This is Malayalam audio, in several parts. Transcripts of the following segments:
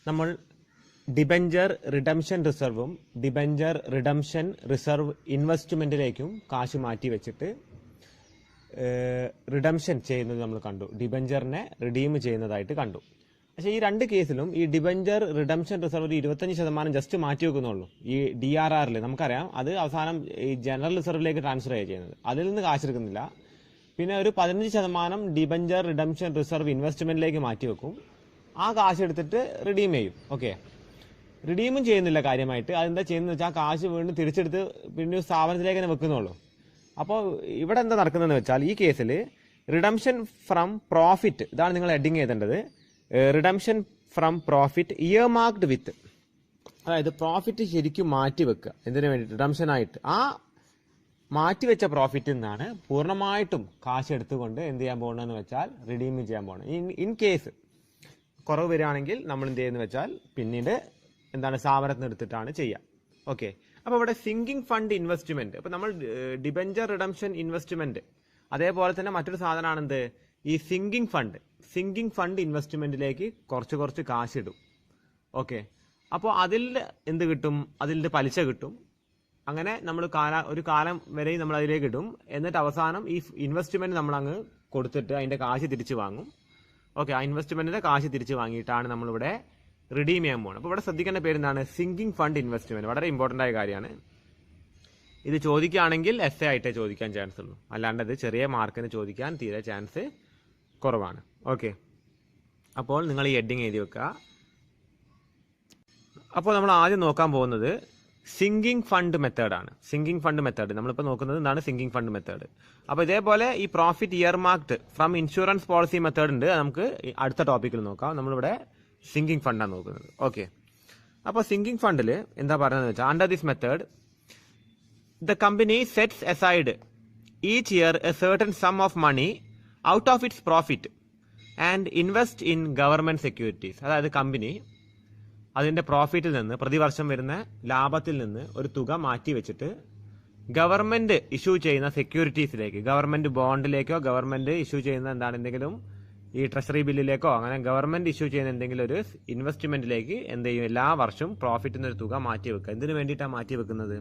നമ്മൾ ഡിബഞ്ചർ റിഡംഷൻ റിസർവും ഡിബഞ്ചർ റിഡംഷൻ റിസർവ് ഇൻവെസ്റ്റ്മെന്റിലേക്കും കാശ് മാറ്റി വെച്ചിട്ട് റിഡംഷൻ ചെയ്യുന്നത് നമ്മൾ കണ്ടു. ഡിബഞ്ചറിനെ റിഡീം ചെയ്യുന്നതായിട്ട് കണ്ടു. പക്ഷേ ഈ രണ്ട് കേസിലും ഈ ഡിബഞ്ചർ റിഡംഷൻ റിസർവ് ഒരു 25% ജസ്റ്റ് മാറ്റി വെക്കുന്നുള്ളൂ. ഈ DRRൽ നമുക്കറിയാം അത് അവസാനം ഈ ജനറൽ റിസർവിലേക്ക് ട്രാൻസ്ഫർ ചെയ്യുന്നത്, അതിൽ നിന്ന് കാശെടുക്കുന്നില്ല. പിന്നെ ഒരു 15% ഡിബഞ്ചർ റിഡംഷൻ റിസർവ് ഇൻവെസ്റ്റ്മെന്റിലേക്ക് മാറ്റി വെക്കും. ആ കാശ് എടുത്തിട്ട് റിഡീം ചെയ്യും. ഓക്കെ, റിഡീമും ചെയ്യുന്നില്ല കാര്യമായിട്ട്. അതെന്താ ചെയ്യുന്നത് വെച്ചാൽ ആ കാശ് വീണ്ടും തിരിച്ചെടുത്ത് പിന്നെ സ്ഥാപനത്തിലേക്ക് തന്നെ വെക്കുന്നുള്ളൂ. അപ്പോൾ ഇവിടെ എന്താ നടക്കുന്നതെന്ന് വെച്ചാൽ ഈ കേസിൽ റിഡംഷൻ ഫ്രം പ്രോഫിറ്റ്, ഇതാണ് നിങ്ങൾ ഹെഡിങ് ചെയ്തേണ്ടത്. Redemption from profit year marked with, അതായത് പ്രോഫിറ്റ് ശരിക്കും മാറ്റി വെക്കുക. എന്തിനു വേണ്ടി? റിഡംഷനായിട്ട്. ആ മാറ്റിവെച്ച പ്രോഫിറ്റിൽ നിന്നാണ് പൂർണ്ണമായിട്ടും കാശ് എടുത്തുകൊണ്ട് എന്ത് ചെയ്യാൻ പോകണമെന്ന് വെച്ചാൽ റിഡീം ചെയ്യാൻ പോകണം. ഇൻ കേസ് കുറവ് വരികയാണെങ്കിൽ നമ്മൾ എന്ത് ചെയ്യുന്നത് വെച്ചാൽ പിന്നീട് എന്താണ് സ്ഥാപനത്തിന് എടുത്തിട്ടാണ് ചെയ്യുക. ഓക്കെ, അപ്പോൾ ഇവിടെ സിങ്കിങ് ഫണ്ട് ഇൻവെസ്റ്റ്മെന്റ്. അപ്പോൾ നമ്മൾ ഡിബഞ്ചർ റിഡംഷൻ ഇൻവെസ്റ്റ്മെന്റ്, അതേപോലെ തന്നെ മറ്റൊരു സാധനമാണ് എന്ത്, ഈ സിങ്കിങ് ഫണ്ട്. സിങ്കിങ് ഫണ്ട് ഇൻവെസ്റ്റ്മെന്റിലേക്ക് കുറച്ച് കാശ് ഇടും. ഓക്കെ, അപ്പോൾ അതിൽ എന്ത് കിട്ടും? അതിൻ്റെ പലിശ കിട്ടും. അങ്ങനെ നമ്മൾ ഒരു കാലം വരെയും നമ്മൾ അതിലേക്ക് ഇടും. എന്നിട്ട് അവസാനം ഈ ഇൻവെസ്റ്റ്മെന്റ് നമ്മൾ അങ്ങ് കൊടുത്തിട്ട് അതിന്റെ കാശ് തിരിച്ചു വാങ്ങും. ഓക്കെ, ആ ഇൻവെസ്റ്റ്മെന്റിന്റെ കാശ് തിരിച്ചു വാങ്ങിയിട്ടാണ് നമ്മളിവിടെ റിഡീം ചെയ്യാൻ പോകുന്നത്. അപ്പോൾ ഇവിടെ ശ്രദ്ധിക്കേണ്ട പേര് എന്താണ്? Sinking fund investment. വളരെ ഇമ്പോർട്ടന്റ് ആയ കാര്യമാണ്. ഇത് ചോദിക്കുകയാണെങ്കിൽ essay ആയിട്ടേ ചോദിക്കാൻ ചാൻസ് ഉള്ളൂ, അല്ലാണ്ട് ഇത് ചെറിയ മാർക്കിന് ചോദിക്കാൻ തീരെ ചാൻസ് കുറവാണ്. ഓക്കെ, അപ്പോൾ നിങ്ങൾ ഈ ഹെഡിങ് എഴുതി വെക്കുക. അപ്പോൾ നമ്മൾ ആദ്യം നോക്കാൻ പോകുന്നത് സിങ്കിങ് ഫണ്ട് മെത്തേഡാണ്. സിങ്കിങ് ഫണ്ട് മെത്തേഡ് നമ്മളിപ്പോൾ നോക്കുന്നത് എന്താണ്? Sinking fund method. അപ്പോൾ ഇതേപോലെ ഈ profit year marked from insurance policy method ഉണ്ട്. അത് നമുക്ക് അടുത്ത ടോപ്പിക്കിൽ നോക്കാം. നമ്മളിവിടെ സിങ്കിങ് ഫണ്ടാണ് നോക്കുന്നത്. ഓക്കെ, അപ്പോൾ സിങ്കിങ് ഫണ്ടിൽ എന്താ പറയുന്നത് വെച്ചാൽ, under this method the company sets aside each year a certain sum of money out of its profit and invest in government securities. അതായത് കമ്പനി അതിന്റെ പ്രോഫിറ്റിൽ നിന്ന്, പ്രതിവർഷം വരുന്ന ലാഭത്തിൽ നിന്ന് ഒരു തുക മാറ്റി വെച്ചിട്ട് ഗവൺമെന്റ് ഇഷ്യൂ ചെയ്യുന്ന സെക്യൂരിറ്റീസിലേക്ക്, ഗവൺമെന്റ് ബോണ്ടിലേക്കോ ഗവൺമെന്റ് ഇഷ്യൂ ചെയ്യുന്ന എന്തെങ്കിലും ഈ ട്രഷറി ബില്ലിലേക്കോ അങ്ങനെ ഗവൺമെന്റ് ഇഷ്യൂ ചെയ്യുന്ന എന്തെങ്കിലും ഒരു ഇൻവെസ്റ്റ്മെന്റിലേക്ക് എന്ത് ചെയ്യും? എല്ലാ വർഷവും പ്രോഫിറ്റിൽ നിന്ന് ഒരു തുക മാറ്റി വെക്കുക. എന്തിനു വേണ്ടിയിട്ടാണ് മാറ്റി വെക്കുന്നത്?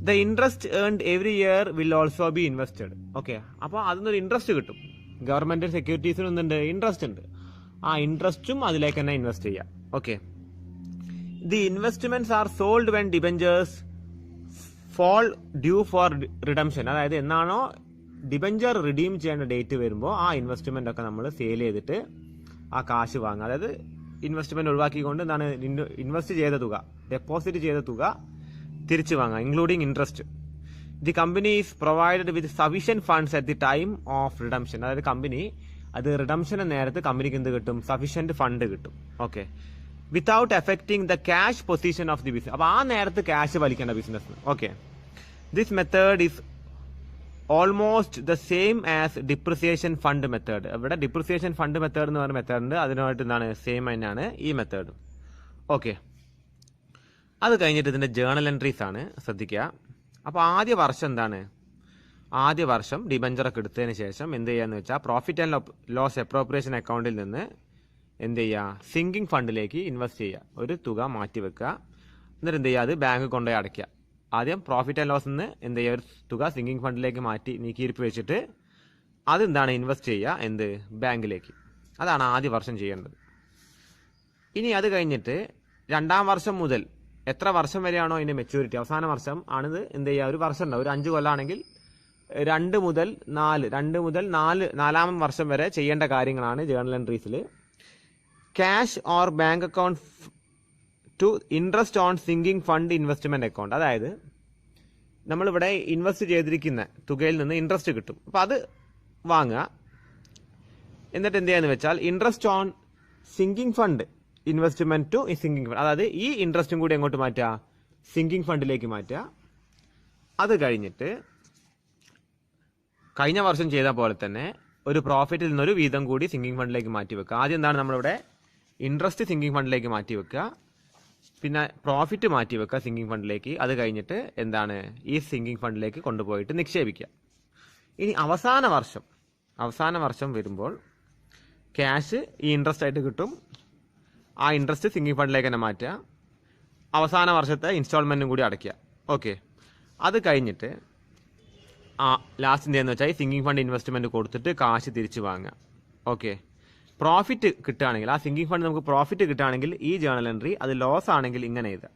The interest earned every year will also be invested. Okay, അപ്പോൾ അതിനൊരു ഇൻട്രസ്റ്റ് കിട്ടും. ഗവൺമെന്റ് സെക്യൂരിറ്റീസിന് ഒന്നുണ്ട്, ഇൻട്രസ്റ്റ് ഉണ്ട്. ആ ഇൻട്രസ്റ്റും അതിലേക്ക് തന്നെ ഇൻവെസ്റ്റ് ചെയ്യാം. Okay, the investments are sold when debentures fall due for redemption. അതായത് എന്നാണോ ഡിബഞ്ചർ റിഡീം ചെയ്യേണ്ട ഡേറ്റ് വരുമ്പോൾ ആ ഇൻവെസ്റ്റ്മെന്റ് ഒക്കെ നമ്മൾ സെയിൽ ചെയ്തിട്ട് ആ കാശ് വാങ്ങുക. അതായത് ഇൻവെസ്റ്റ്മെന്റ് ഒഴിവാക്കിക്കൊണ്ട് എന്താണ് ഇൻവെസ്റ്റ് ചെയ്ത തുക, ഡെപ്പോസിറ്റ് ചെയ്ത തുക തിരിച്ചു വാങ്ങുക, including interest. The company is provided with sufficient funds at the time of redemption. അതായത് കമ്പനി അത് റിഡംഷന് നേരത്ത് കമ്പനിക്ക് എന്ത് കിട്ടും? സഫീഷ്യന്റ് ഫണ്ട് കിട്ടും. Okay, without effecting the cash position of the business. അപ്പൊ ആ നേരത്ത് ക്യാഷ് വലിക്കേണ്ട business. Okay, this method is almost the same as depreciation fund method. ഇവിടെ ഡിപ്രിസിയേഷൻ ഫണ്ട് മെത്തേഡ് എന്ന് പറയുന്ന മെത്തേഡ് ഉണ്ട്, അതിനായിട്ട് എന്താണ് സെയിം തന്നെയാണ് ഈ മെത്തേഡ്. ഓക്കെ, അത് കഴിഞ്ഞിട്ട് ഇതിന്റെ ജേണൽ എൻട്രീസ് ആണ്, ശ്രദ്ധിക്കുക. അപ്പോൾ ആദ്യ വർഷം എന്താണ്? ആദ്യ വർഷം ഡിബഞ്ചറൊക്കെ എടുത്തതിന് ശേഷം എന്ത് ചെയ്യാന്ന് വെച്ചാൽ പ്രോഫിറ്റ് ആൻഡ് ലോസ് അപ്രോപ്രിയേഷൻ അക്കൗണ്ടിൽ നിന്ന് എന്ത് ചെയ്യുക? സിങ്കിങ് ഫണ്ടിലേക്ക് ഇൻവെസ്റ്റ് ചെയ്യുക. ഒരു തുക മാറ്റി വെക്കുക. എന്നിട്ട് എന്ത് ചെയ്യുക? അത് ബാങ്ക് കൊണ്ടുപോയി അടയ്ക്കുക. ആദ്യം പ്രോഫിറ്റ് ആൻഡ് ലോസ് നിന്ന് എന്ത് ചെയ്യുക? ഒരു തുക സിങ്കിങ് ഫണ്ടിലേക്ക് മാറ്റി നീക്കിയിരിപ്പ് വെച്ചിട്ട് അതെന്താണ് ഇൻവെസ്റ്റ് ചെയ്യുക? എന്ത്? ബാങ്കിലേക്ക്. അതാണ് ആദ്യ വർഷം ചെയ്യേണ്ടത്. ഇനി അത് കഴിഞ്ഞിട്ട് രണ്ടാം വർഷം മുതൽ എത്ര വർഷം വരെയാണോ അതിന്റെ മെച്യൂരിറ്റി, അവസാന വർഷം ആണിത് എന്ത് ചെയ്യുക? ഒരു വർഷം ഉണ്ടാവും. ഒരു 5 കൊല്ലമാണെങ്കിൽ 2 മുതൽ 4 നാലാം വർഷം വരെ ചെയ്യേണ്ട കാര്യങ്ങളാണ് ജേണൽ എൻട്രീസിൽ. Cash or bank account to interest on sinking fund investment account. അതായത് നമ്മളിവിടെ ഇൻവെസ്റ്റ് ചെയ്തിരിക്കുന്ന തുകയിൽ നിന്ന് ഇൻട്രസ്റ്റ് കിട്ടും. അപ്പോൾ അത് വാങ്ങുക. എന്നിട്ട് എന്ത് ചെയ്യാന്ന് വെച്ചാൽ interest on sinking fund investment to sinking fund. അതായത് ഈ ഇൻട്രസ്റ്റും കൂടി എങ്ങോട്ട് മാറ്റുക? സിങ്കിങ് ഫണ്ടിലേക്ക് മാറ്റുക. അത് കഴിഞ്ഞിട്ട് കഴിഞ്ഞ വർഷം ചെയ്ത പോലെ തന്നെ ഒരു പ്രോഫിറ്റിൽ നിന്നൊരു വീതം കൂടി സിങ്കിങ് ഫണ്ടിലേക്ക് മാറ്റി വെക്കുക. ആദ്യം എന്താണ് നമ്മളിവിടെ ഇൻട്രസ്റ്റ് സിങ്കിങ് ഫണ്ടിലേക്ക് മാറ്റി വെക്കുക, പിന്നെ പ്രോഫിറ്റ് മാറ്റി വെക്കുക സിങ്കിങ് ഫണ്ടിലേക്ക്. അത് കഴിഞ്ഞിട്ട് എന്താണ് ഈ സിങ്കിങ് ഫണ്ടിലേക്ക് കൊണ്ടുപോയിട്ട് നിക്ഷേപിക്കുക. ഇനി അവസാന വർഷം വരുമ്പോൾ ക്യാഷ് ഈ ഇൻട്രസ്റ്റ് ആയിട്ട് കിട്ടും. ആ ഇൻട്രസ്റ്റ് സിങ്കിങ് ഫണ്ടിലേക്ക് തന്നെ മാറ്റുക, അവസാന വർഷത്തെ ഇൻസ്റ്റാൾമെൻറ്റും കൂടി അടയ്ക്കുക. ഓക്കെ, അത് കഴിഞ്ഞിട്ട് ലാസ്റ്റ് എന്ത് ചെയ്യുന്നത് വെച്ചാൽ ഈ സിങ്കിങ് ഫണ്ട് ഇൻവെസ്റ്റ്മെൻറ്റ് കൊടുത്തിട്ട് കാശ് തിരിച്ച് വാങ്ങുക. ഓക്കെ, പ്രോഫിറ്റ് കിട്ടുകയാണെങ്കിൽ, ആ സിങ്കിങ് ഫണ്ട് നമുക്ക് പ്രോഫിറ്റ് കിട്ടുകയാണെങ്കിൽ ഈ ജേണൽ എൻട്രി, അത് ലോസ് ആണെങ്കിൽ ഇങ്ങനെ എഴുതുക.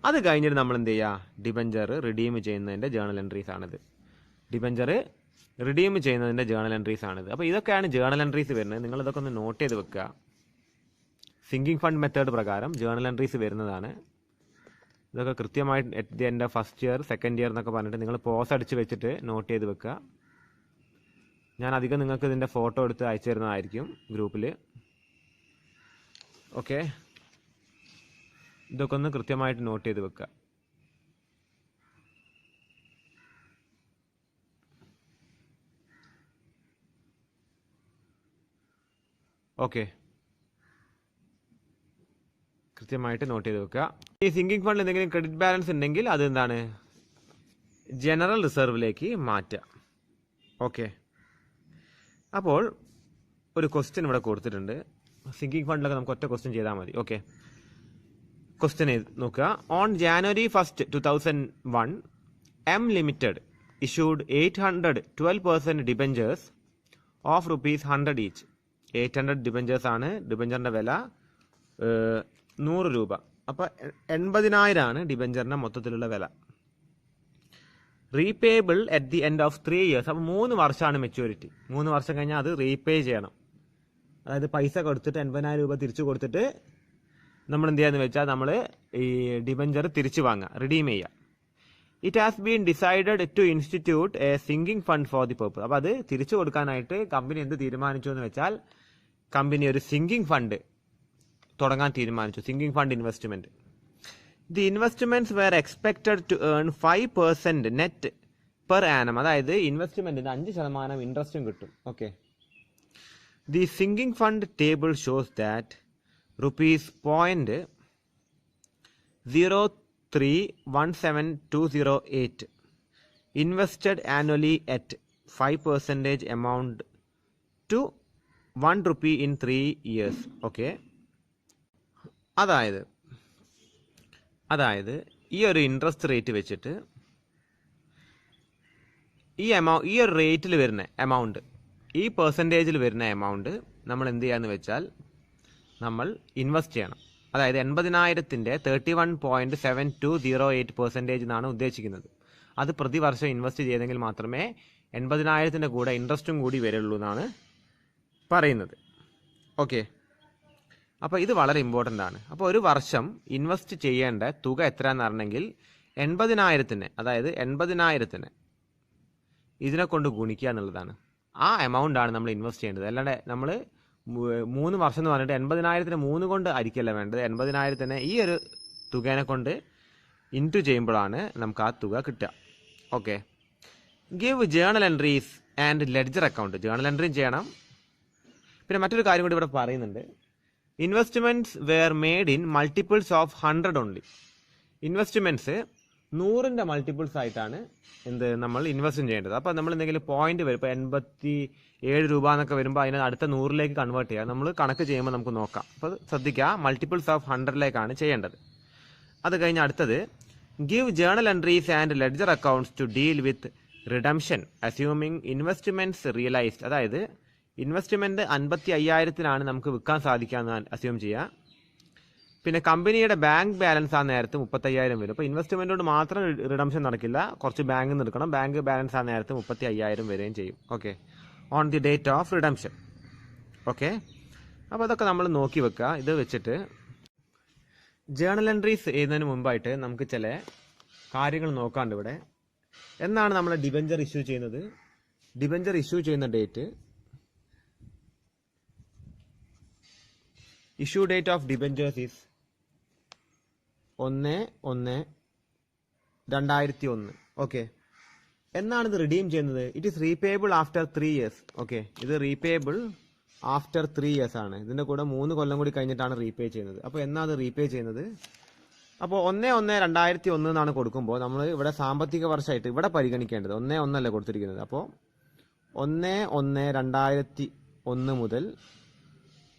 അത് കഴിഞ്ഞിട്ട് നമ്മൾ എന്ത് ചെയ്യുക, ഡിബഞ്ചർ റിഡീം ചെയ്യുന്നതിൻ്റെ ജേണൽ എൻട്രീസ് ആണിത്. ഡിബഞ്ചർ റിഡീം ചെയ്യുന്നതിൻ്റെ ജേണൽ എൻട്രീസ് ആണിത്. അപ്പോൾ ഇതൊക്കെയാണ് ജേണൽ എൻട്രീസ് വരുന്നത്. നിങ്ങൾ ഇതൊക്കെ ഒന്ന് നോട്ട് ചെയ്ത് വെക്കുക. സിങ്കിങ് ഫണ്ട് മെത്തേഡ് പ്രകാരം ജേണൽ എൻട്രീസ് വരുന്നതാണ്. ഇതൊക്കെ കൃത്യമായിട്ട് at the end of first year, second year എന്നൊക്കെ പറഞ്ഞിട്ട് നിങ്ങൾ പോസ് അടിച്ച് വെച്ചിട്ട് നോട്ട് ചെയ്ത് വെക്കുക. ഞാൻ അധികം നിങ്ങൾക്ക് ഇതിൻ്റെ ഫോട്ടോ എടുത്ത് അയച്ചു തരുന്നതായിരിക്കും ഗ്രൂപ്പിൽ. ഓക്കെ, ഇതൊക്കെ ഒന്ന് കൃത്യമായിട്ട് നോട്ട് ചെയ്ത് വെക്കുക. ഓക്കെ, കൃത്യമായിട്ട് നോട്ട് ചെയ്ത് വെക്കുക. ഈ സിങ്കിങ് ഫണ്ടിൽ എന്തെങ്കിലും ക്രെഡിറ്റ് ബാലൻസ് ഉണ്ടെങ്കിൽ അത് എന്താണ്, ജനറൽ റിസർവിലേക്ക് മാറ്റുക. ഓക്കെ, അപ്പോൾ ഒരു ക്വസ്റ്റ്യൻ ഇവിടെ കൊടുത്തിട്ടുണ്ട്. സിങ്കിങ് ഫണ്ടിലൊക്കെ നമുക്ക് ഒറ്റ ക്വസ്റ്റ്യൻ ചെയ്താൽ മതി. ഓക്കെ, ക്വസ്റ്റ്യൻ നോക്കുക. On January 1st, 2001, M Limited issued 812% debentures of ₹100 each. 800 debentures ആണ്. ഡിബഞ്ചറിൻ്റെ വില 100 രൂപ. അപ്പോൾ 80,000 ആണ് ഡിബഞ്ചറിൻ്റെ മൊത്തത്തിലുള്ള വില. Repayable at the end of 3 years. അപ്പോൾ 3 വർഷമാണ് മെച്യൂരിറ്റി. 3 വർഷം കഴിഞ്ഞാൽ അത് റീപേ ചെയ്യണം. അതായത് പൈസ കൊടുത്തിട്ട് 80,000 രൂപ തിരിച്ചു കൊടുത്തിട്ട് നമ്മൾ എന്ത് ചെയ്യാന്ന് വെച്ചാൽ നമ്മൾ ഈ ഡിബഞ്ചർ തിരിച്ചു വാങ്ങുക, റിഡീം ചെയ്യുക. It has been decided to institute a sinking fund for the purpose. അപ്പോൾ അത് തിരിച്ചു കൊടുക്കാനായിട്ട് കമ്പനി എന്ത് തീരുമാനിച്ചു എന്ന് വെച്ചാൽ, കമ്പനി ഒരു സിങ്കിങ് ഫണ്ട് തുടങ്ങാൻ തീരുമാനിച്ചു, sinking fund investment. The investments were expected to earn 5% net per annum. അതായത് ഇൻവെസ്റ്റ്മെന്റിന് 5% ഇൻട്രസ്റ്റും കിട്ടും. Okay, the sinking fund table shows that ₹0.17208 invested annually at 5% amount to ₹1 in 3 years. Okay, അതായത് ഈ ഒരു ഇൻട്രസ്റ്റ് റേറ്റ് വെച്ചിട്ട് ഈ ഒരു റേറ്റിൽ വരുന്ന എമൗണ്ട്, ഈ പെർസെൻറ്റേജിൽ വരുന്ന എമൗണ്ട് നമ്മൾ എന്ത് ചെയ്യാന്ന് വെച്ചാൽ നമ്മൾ ഇൻവെസ്റ്റ് ചെയ്യണം. അതായത് 80,000ൻ്റെ 31.7208% എന്നാണ് ഉദ്ദേശിക്കുന്നത്. അത് പ്രതിവർഷം ഇൻവെസ്റ്റ് ചെയ്തെങ്കിൽ മാത്രമേ 80,000ൻ്റെ കൂടെ ഇൻട്രസ്റ്റും കൂടി വരുള്ളൂ എന്നാണ് പറയുന്നത്. ഓക്കെ, അപ്പോൾ ഇത് വളരെ ഇമ്പോർട്ടൻ്റ് ആണ്. അപ്പോൾ ഒരു വർഷം ഇൻവെസ്റ്റ് ചെയ്യേണ്ട തുക എത്രയാണെന്ന് പറഞ്ഞെങ്കിൽ 80,000ന്, അതായത് 80,000ന് ഇതിനെ കൊണ്ട് ഗുണിക്കുക എന്നുള്ളതാണ്. ആ എമൗണ്ട് ആണ് നമ്മൾ ഇൻവെസ്റ്റ് ചെയ്യേണ്ടത്. അല്ലാണ്ട് നമ്മൾ 3 വർഷം എന്ന് പറഞ്ഞിട്ട് 80,000ന് 3 കൊണ്ട് ആയിരിക്കല്ല വേണ്ടത്. 80,000ന് ഈ ഒരു തുകേനെ കൊണ്ട് ഇൻറ്റു ചെയ്യുമ്പോഴാണ് നമുക്ക് ആ തുക കിട്ടുക. Okay, give journal entries and ledger account. Journal എൻട്രിയും ചെയ്യണം. പിന്നെ മറ്റൊരു കാര്യം കൂടി ഇവിടെ പറയുന്നുണ്ട്. Investments were made in multiples of 100 only. Investments 100ന്റെ മൾട്ടിപ്പിൾസ് ആയിട്ടാണ് നമ്മൾ ഇൻവെസ്റ്റ് ചെയ്യേണ്ടത്. അപ്പോൾ നമ്മൾ എന്തെങ്കിലും പോയിന്റ് വരും, ഇപ്പോൾ 87 രൂപ എന്നൊക്കെ വരുമ്പോൾ അതിനെ അടുത്ത 100ലേക്ക് കൺവേർട്ട് ചെയ്യുക. നമ്മൾ കണക്ക് ചെയ്യുമ്പോൾ നമുക്ക് നോക്കാം. അപ്പോൾ ശ്രദ്ധിക്കുക, മൾട്ടിപ്പിൾസ് ഓഫ് 100ലേക്കാണ് ചെയ്യേണ്ടത്. അത് കഴിഞ്ഞ് അടുത്തത്, give journal entries and ledger accounts to deal with redemption assuming investments realised. അതായത് ഇൻവെസ്റ്റ്മെന്റ് 55,000-നാണ് നമുക്ക് വിൽക്കാൻ സാധിക്കുക എന്ന് അസ്യൂം ചെയ്യുക. പിന്നെ കമ്പനിയുടെ ബാങ്ക് ബാലൻസ് ആ നേരത്ത് 35,000 വരും. അപ്പോൾ ഇൻവെസ്റ്റ്മെന്റോട് മാത്രം റിഡംഷൻ നടക്കില്ല, കുറച്ച് ബാങ്കിൽ നിന്ന് എടുക്കണം. ബാങ്ക് ബാലൻസ് ആ നേരത്ത് 35,000 വരികയും ചെയ്യും. Okay, on the date of redemption. Okay, അപ്പോൾ അതൊക്കെ നമ്മൾ നോക്കി വെക്കുക. ഇത് വെച്ചിട്ട് ജേണൽ എൻട്രീസ് ചെയ്യുന്നതിന് മുമ്പായിട്ട് നമുക്ക് ചില കാര്യങ്ങൾ നോക്കാണ്ട് ഇവിടെ. എന്നാണ് നമ്മൾ ഡിബഞ്ചർ ഇഷ്യൂ ചെയ്യുന്നത്? ഡിബഞ്ചർ ഇഷ്യൂ ചെയ്യുന്ന date, issue date of debentures is 1/1/2001. Okay, എന്നാണ് ഇത് റിഡീം ചെയ്യുന്നത്? It is repayable after 3 years. Okay, ഇത് റീപേബിൾ ആഫ്റ്റർ 3 years ആണ്. ഇതിന്റെ കൂടെ 3 കൊല്ലം കൂടി കഴിഞ്ഞിട്ടാണ് റീപേ ചെയ്യുന്നത്. അപ്പോൾ എന്നാ അത് റീപേ ചെയ്യുന്നത്? അപ്പോൾ 1/1/2001 എന്നാണ് കൊടുക്കുമ്പോൾ നമ്മൾ ഇവിടെ സാമ്പത്തിക വർഷമായിട്ട് ഇവിടെ പരിഗണിക്കേണ്ടത് 1/1 അല്ലേ കൊടുത്തിരിക്കുന്നത്. അപ്പോൾ 1/1/2001 മുതൽ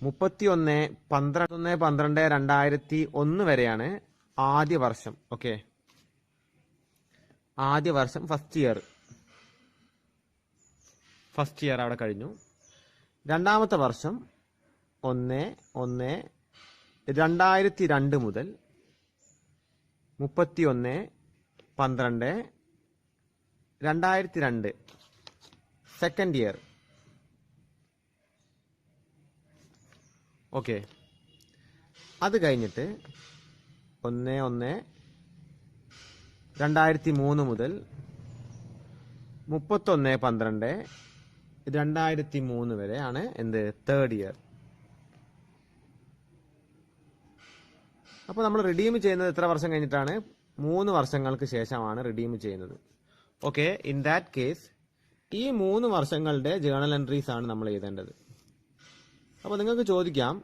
31/12/2001 വരെയാണ് ആദ്യ വർഷം. ഓക്കെ, ആദ്യ വർഷം ഫസ്റ്റ് ഇയർ അവിടെ കഴിഞ്ഞു. രണ്ടാമത്തെ വർഷം 1/1/2002 മുതൽ 31/12/2002 സെക്കൻഡ് ഇയർ. ഓക്കെ, അത് കഴിഞ്ഞിട്ട് 1/1/2003 മുതൽ 31/12/2003 വരെ ആണ് എന്ത് തേർഡ് ഇയർ. അപ്പോൾ നമ്മൾ റിഡീം ചെയ്യുന്നത് എത്ര വർഷം കഴിഞ്ഞിട്ടാണ്? 3 വർഷങ്ങൾക്ക് ശേഷമാണ് റിഡീം ചെയ്യുന്നത്. ഓക്കെ, ഇൻ ദാറ്റ് കേസ് ഈ 3 വർഷങ്ങളുടെ ജേണൽ എൻട്രീസ് ആണ് നമ്മൾ എഴുതേണ്ടത്. അപ്പോൾ നിങ്ങൾക്ക് ചോദിക്കാം,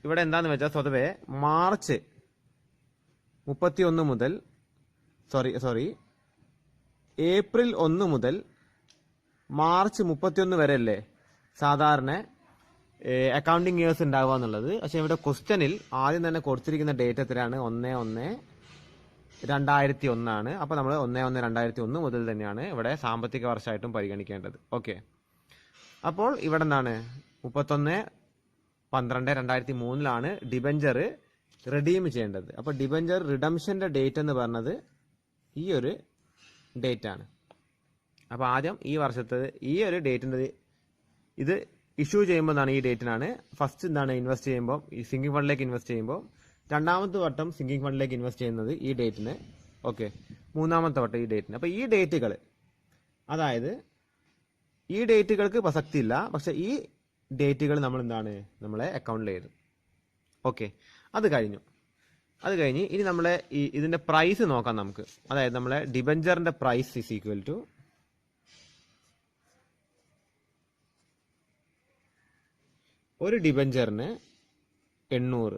ഇവിടെ എന്താന്ന് വെച്ചാൽ സ്വതവേ മാർച്ച് 31 മുതൽ ഏപ്രിൽ 1 മുതൽ മാർച്ച് 31 വരെ അല്ലേ സാധാരണ അക്കൗണ്ടിങ് ഇയേഴ്സ് ഉണ്ടാവുക എന്നുള്ളത്. പക്ഷെ ഇവിടെ ക്വസ്റ്റ്യനിൽ ആദ്യം തന്നെ കൊടുത്തിരിക്കുന്ന ഡേറ്റ് എത്രയാണ്? 1/1/2001 ആണ്. അപ്പോൾ നമ്മൾ 1/1/2001 മുതൽ തന്നെയാണ് ഇവിടെ സാമ്പത്തിക വർഷമായിട്ടും പരിഗണിക്കേണ്ടത്. ഓക്കെ, അപ്പോൾ ഇവിടെ എന്താണ് 31/12/2003 ഡിബഞ്ചർ റിഡീം ചെയ്യേണ്ടത്. അപ്പോൾ ഡിബഞ്ചർ റിഡംഷന്റെ ഡേറ്റ് എന്ന് പറഞ്ഞത് ഈ ഒരു ഡേറ്റ് ആണ്. അപ്പോൾ ആദ്യം ഈ വർഷത്തെ ഈ ഒരു ഡേറ്റിൻ്റെ ഇത് ഇഷ്യൂ ചെയ്യുമ്പോൾ എന്താണ് ഈ ഡേറ്റിനാണ് ഫസ്റ്റ് എന്താണ് ഇൻവെസ്റ്റ് ചെയ്യുമ്പോൾ ഈ സിങ്കിങ് ഫണ്ടിലേക്ക് ഇൻവെസ്റ്റ് ചെയ്യുമ്പോൾ, രണ്ടാമത്തെ വട്ടം സിങ്കിങ് ഫണ്ടിലേക്ക് ഇൻവെസ്റ്റ് ചെയ്യുന്നത് ഈ ഡേറ്റിന്. ഓക്കെ, മൂന്നാമത്തെ വട്ടം ഈ ഡേറ്റിന്. അപ്പോൾ ഈ ഡേറ്റുകൾ, അതായത് ഈ ഡേറ്റുകൾക്ക് പ്രസക്തി ഇല്ല, പക്ഷെ ഈ ഡേറ്റുകൾ നമ്മൾ എന്താണ് നമ്മളെ അക്കൗണ്ടിൽ എഴുതും. ഓക്കെ, അത് കഴിഞ്ഞു. ഇനി നമ്മളെ ഇതിന്റെ പ്രൈസ് നോക്കാം നമുക്ക്. അതായത് നമ്മളെ ഡിബഞ്ചറിന്റെ പ്രൈസ് ഇസ് ഈക്വൽ ടു ഒരു ഡിബഞ്ചറിന് 800,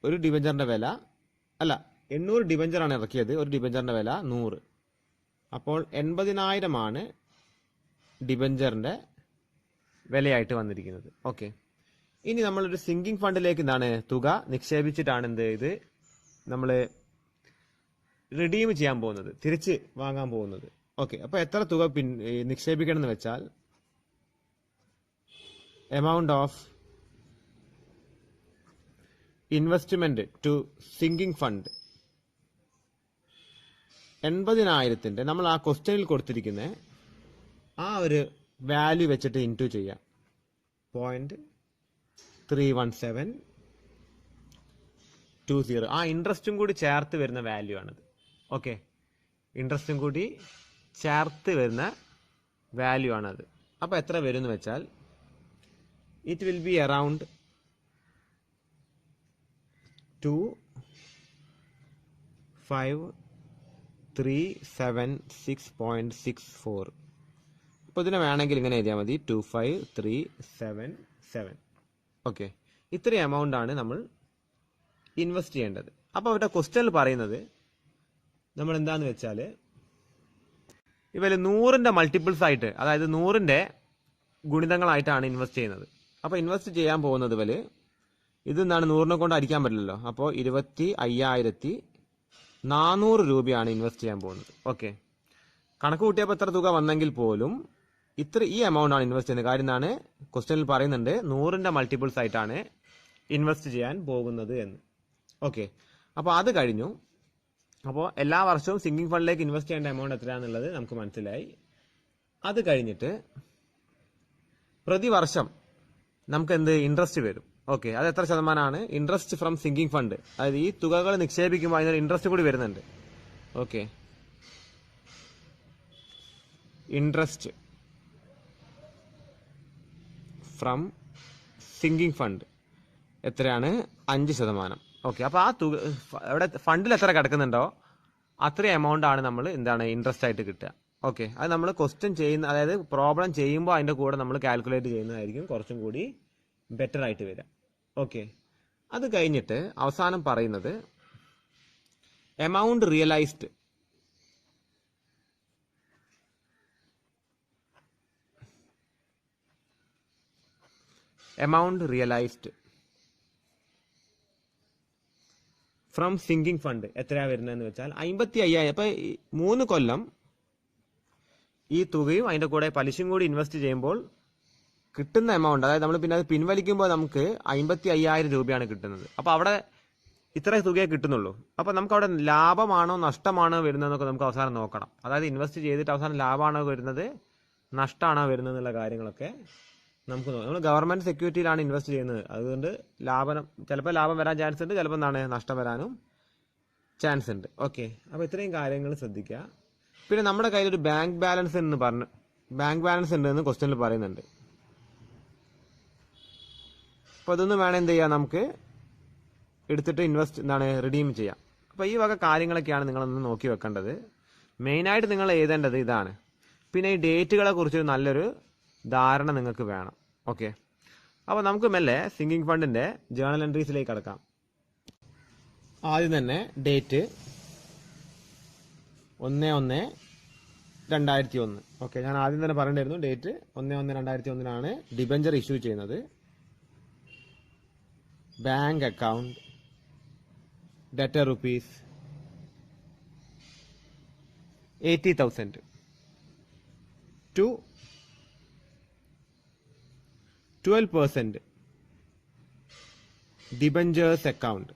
ഒരു ഡിബഞ്ചറിന്റെ വില 800 ഡിബഞ്ചറാണ് ഇറക്കിയത്, ഒരു ഡിബഞ്ചറിന്റെ വില 100. അപ്പോൾ 80,000 ആണ് ഡിബഞ്ചറിന്റെ വിലയായിട്ട് വന്നിരിക്കുന്നത്. ഓക്കെ, ഇനി നമ്മളൊരു സിങ്കിങ് ഫണ്ടിലേക്ക് എന്താണ് തുക നിക്ഷേപിച്ചിട്ടാണ് ഇത് നമ്മൾ റിഡീം ചെയ്യാൻ പോകുന്നത്, തിരിച്ച് വാങ്ങാൻ പോകുന്നത്. ഓക്കെ, അപ്പോൾ എത്ര തുക നിക്ഷേപിക്കണം എന്ന് വെച്ചാൽ amount of investment to sinking fund 80,000 നമ്മൾ ആ ക്വസ്റ്റ്യനിൽ കൊടുത്തിരിക്കുന്ന ആ ഒരു വാല്യൂ വെച്ചിട്ട് ഇൻറ്റു ചെയ്യാം. 0.31720. ആ ഇൻട്രസ്റ്റും കൂടി ചേർത്ത് വരുന്ന വാല്യൂ ആണത്. ഓക്കെ, ഇൻട്രസ്റ്റും കൂടി ചേർത്ത് വരുന്ന വാല്യൂ ആണത്. അപ്പോൾ എത്ര വരും എന്ന് വെച്ചാൽ it will be around 2537.64. അപ്പോൾ ഇതിനെ വേണമെങ്കിൽ ഇങ്ങനെ എഴുതിയാൽ മതി, 25377. ഓക്കെ, ഇത്രയും എമൗണ്ട് ആണ് നമ്മൾ ഇൻവെസ്റ്റ് ചെയ്യേണ്ടത്. അപ്പോൾ അവരുടെ ക്വസ്റ്റ്യനിൽ പറയുന്നത് നമ്മൾ എന്താന്ന് വെച്ചാൽ ഇവര് 100ന്റെ മൾട്ടിപ്പിൾസ് ആയിട്ട്, അതായത് 100ന്റെ ഗുണിതങ്ങളായിട്ടാണ് ഇൻവെസ്റ്റ് ചെയ്യുന്നത്. അപ്പോൾ ഇൻവെസ്റ്റ് ചെയ്യാൻ പോകുന്നത് ഇവര് ഇതെന്താണ് 100നെ കൊണ്ട് അടിക്കാൻ പറ്റില്ലല്ലോ. അപ്പോൾ 25,400 രൂപയാണ് ഇൻവെസ്റ്റ് ചെയ്യാൻ പോകുന്നത്. ഓക്കെ, കണക്ക് കൂട്ടിയപ്പോൾ എത്ര തുക വന്നെങ്കിൽ പോലും ഈ എമൗണ്ട് ആണ് ഇൻവെസ്റ്റ് ചെയ്യുന്നത്. കാര്യം എന്താണ് ക്വസ്റ്റ്യനിൽ പറയുന്നുണ്ട് 100ന്റെ മൾട്ടിപ്പിൾസ് ആയിട്ടാണ് ഇൻവെസ്റ്റ് ചെയ്യാൻ പോകുന്നത് എന്ന്. ഓക്കെ, അപ്പോൾ അത് കഴിഞ്ഞു. അപ്പോൾ എല്ലാ വർഷവും സിങ്കിങ് ഫണ്ടിലേക്ക് ഇൻവെസ്റ്റ് ചെയ്യേണ്ട എമൗണ്ട് എത്രയാണെന്നുള്ളത് നമുക്ക് മനസ്സിലായി. അത് കഴിഞ്ഞിട്ട് പ്രതിവർഷം നമുക്ക് ഇൻട്രസ്റ്റ് വരും. ഓക്കെ, അത് എത്ര ശതമാനമാണ്? ഇൻട്രസ്റ്റ് ഫ്രം സിങ്കിങ് ഫണ്ട്, അതായത് ഈ തുകകൾ നിക്ഷേപിക്കുമ്പോൾ അതിനൊരു ഇൻട്രസ്റ്റ് കൂടി വരുന്നുണ്ട്. Okay, interest from sinking fund എത്രയാണ്? 5%. ഓക്കെ, അപ്പോൾ ആ തുക അവിടെ ഫണ്ടിൽ എത്ര കിടക്കുന്നുണ്ടോ അത്രയും എമൗണ്ട് ആണ് നമ്മൾ ഇൻട്രസ്റ്റ് ആയിട്ട് കിട്ടുക. ഓക്കെ, അത് നമ്മൾ ക്വസ്റ്റ്യൻ ചെയ്യുന്ന, അതായത് പ്രോബ്ലം ചെയ്യുമ്പോൾ അതിൻ്റെ കൂടെ നമ്മൾ കാൽക്കുലേറ്റ് ചെയ്യുന്നതായിരിക്കും കുറച്ചും കൂടി ബെറ്റർ ആയിട്ട് വരിക. ഓക്കെ, അത് കഴിഞ്ഞിട്ട് അവസാനം പറയുന്നത് amount realised amount realised from sinking fund എത്രയാണ് വരുന്നതെന്ന് വെച്ചാൽ 55,000. അപ്പൊ 3 കൊല്ലം ഈ തുകയും അതിന്റെ കൂടെ പലിശയും കൂടി ഇൻവെസ്റ്റ് ചെയ്യുമ്പോൾ കിട്ടുന്ന എമൗണ്ട്, അതായത് നമ്മൾ പിന്നെ അത് പിൻവലിക്കുമ്പോൾ നമുക്ക് 55,000 രൂപയാണ് കിട്ടുന്നത്. അപ്പൊ അവിടെ ഇത്ര തുകയെ കിട്ടുന്നുള്ളൂ. അപ്പൊ നമുക്ക് അവിടെ ലാഭമാണോ നഷ്ടമാണോ വരുന്നതെന്നൊക്കെ നമുക്ക് അവസാനം നോക്കണം. അതായത് ഇൻവെസ്റ്റ് ചെയ്തിട്ട് അവസാനം ലാഭമാണോ വരുന്നത് നഷ്ടമാണോ വരുന്നത് എന്നുള്ള കാര്യങ്ങളൊക്കെ നമുക്ക് നോക്കാം. നമ്മൾ ഗവൺമെന്റ് സെക്യൂരിറ്റിയിലാണ് ഇൻവെസ്റ്റ് ചെയ്യുന്നത്. അതുകൊണ്ട് ചിലപ്പോൾ ലാഭം വരാൻ ചാൻസ് ഉണ്ട്, ചിലപ്പോൾ നഷ്ടം വരാനും ചാൻസ് ഉണ്ട്. ഓക്കെ, അപ്പോൾ ഇത്രയും കാര്യങ്ങൾ ശ്രദ്ധിക്കുക. പിന്നെ നമ്മുടെ കയ്യിലൊരു ബാങ്ക് ബാലൻസ് ഉണ്ട് എന്ന് ക്വസ്റ്റ്യനിൽ പറയുന്നുണ്ട്. അപ്പോൾ അതൊന്നും വേണം എന്ത് ചെയ്യാം, നമുക്ക് എടുത്തിട്ട് റിഡീം ചെയ്യാം. അപ്പോൾ ഈ വക കാര്യങ്ങളൊക്കെയാണ് നിങ്ങളൊന്ന് നോക്കി വെക്കേണ്ടത്. മെയിനായിട്ട് നിങ്ങൾ എഴുതേണ്ടത് ഇതാണ്. പിന്നെ ഈ ഡേറ്റുകളെ കുറിച്ചൊരു നല്ലൊരു ധാരണ നിങ്ങൾക്ക് വേണം. ഓക്കെ, അപ്പോൾ നമുക്ക് മെല്ലെ സിങ്കിങ് ഫണ്ടിന്റെ ജേണൽ എൻട്രീസിലേക്ക് കടക്കാം. ആദ്യം തന്നെ ഡേറ്റ് 1/1/2001. ഓക്കെ, ഞാൻ ആദ്യം തന്നെ പറയേണ്ടായിരുന്നു ഡേറ്റ് 1/1/2001 ഡിബഞ്ചർ ഇഷ്യൂ ചെയ്യുന്നത്. Bank account debtor rupees 80,000 to 12% debentures account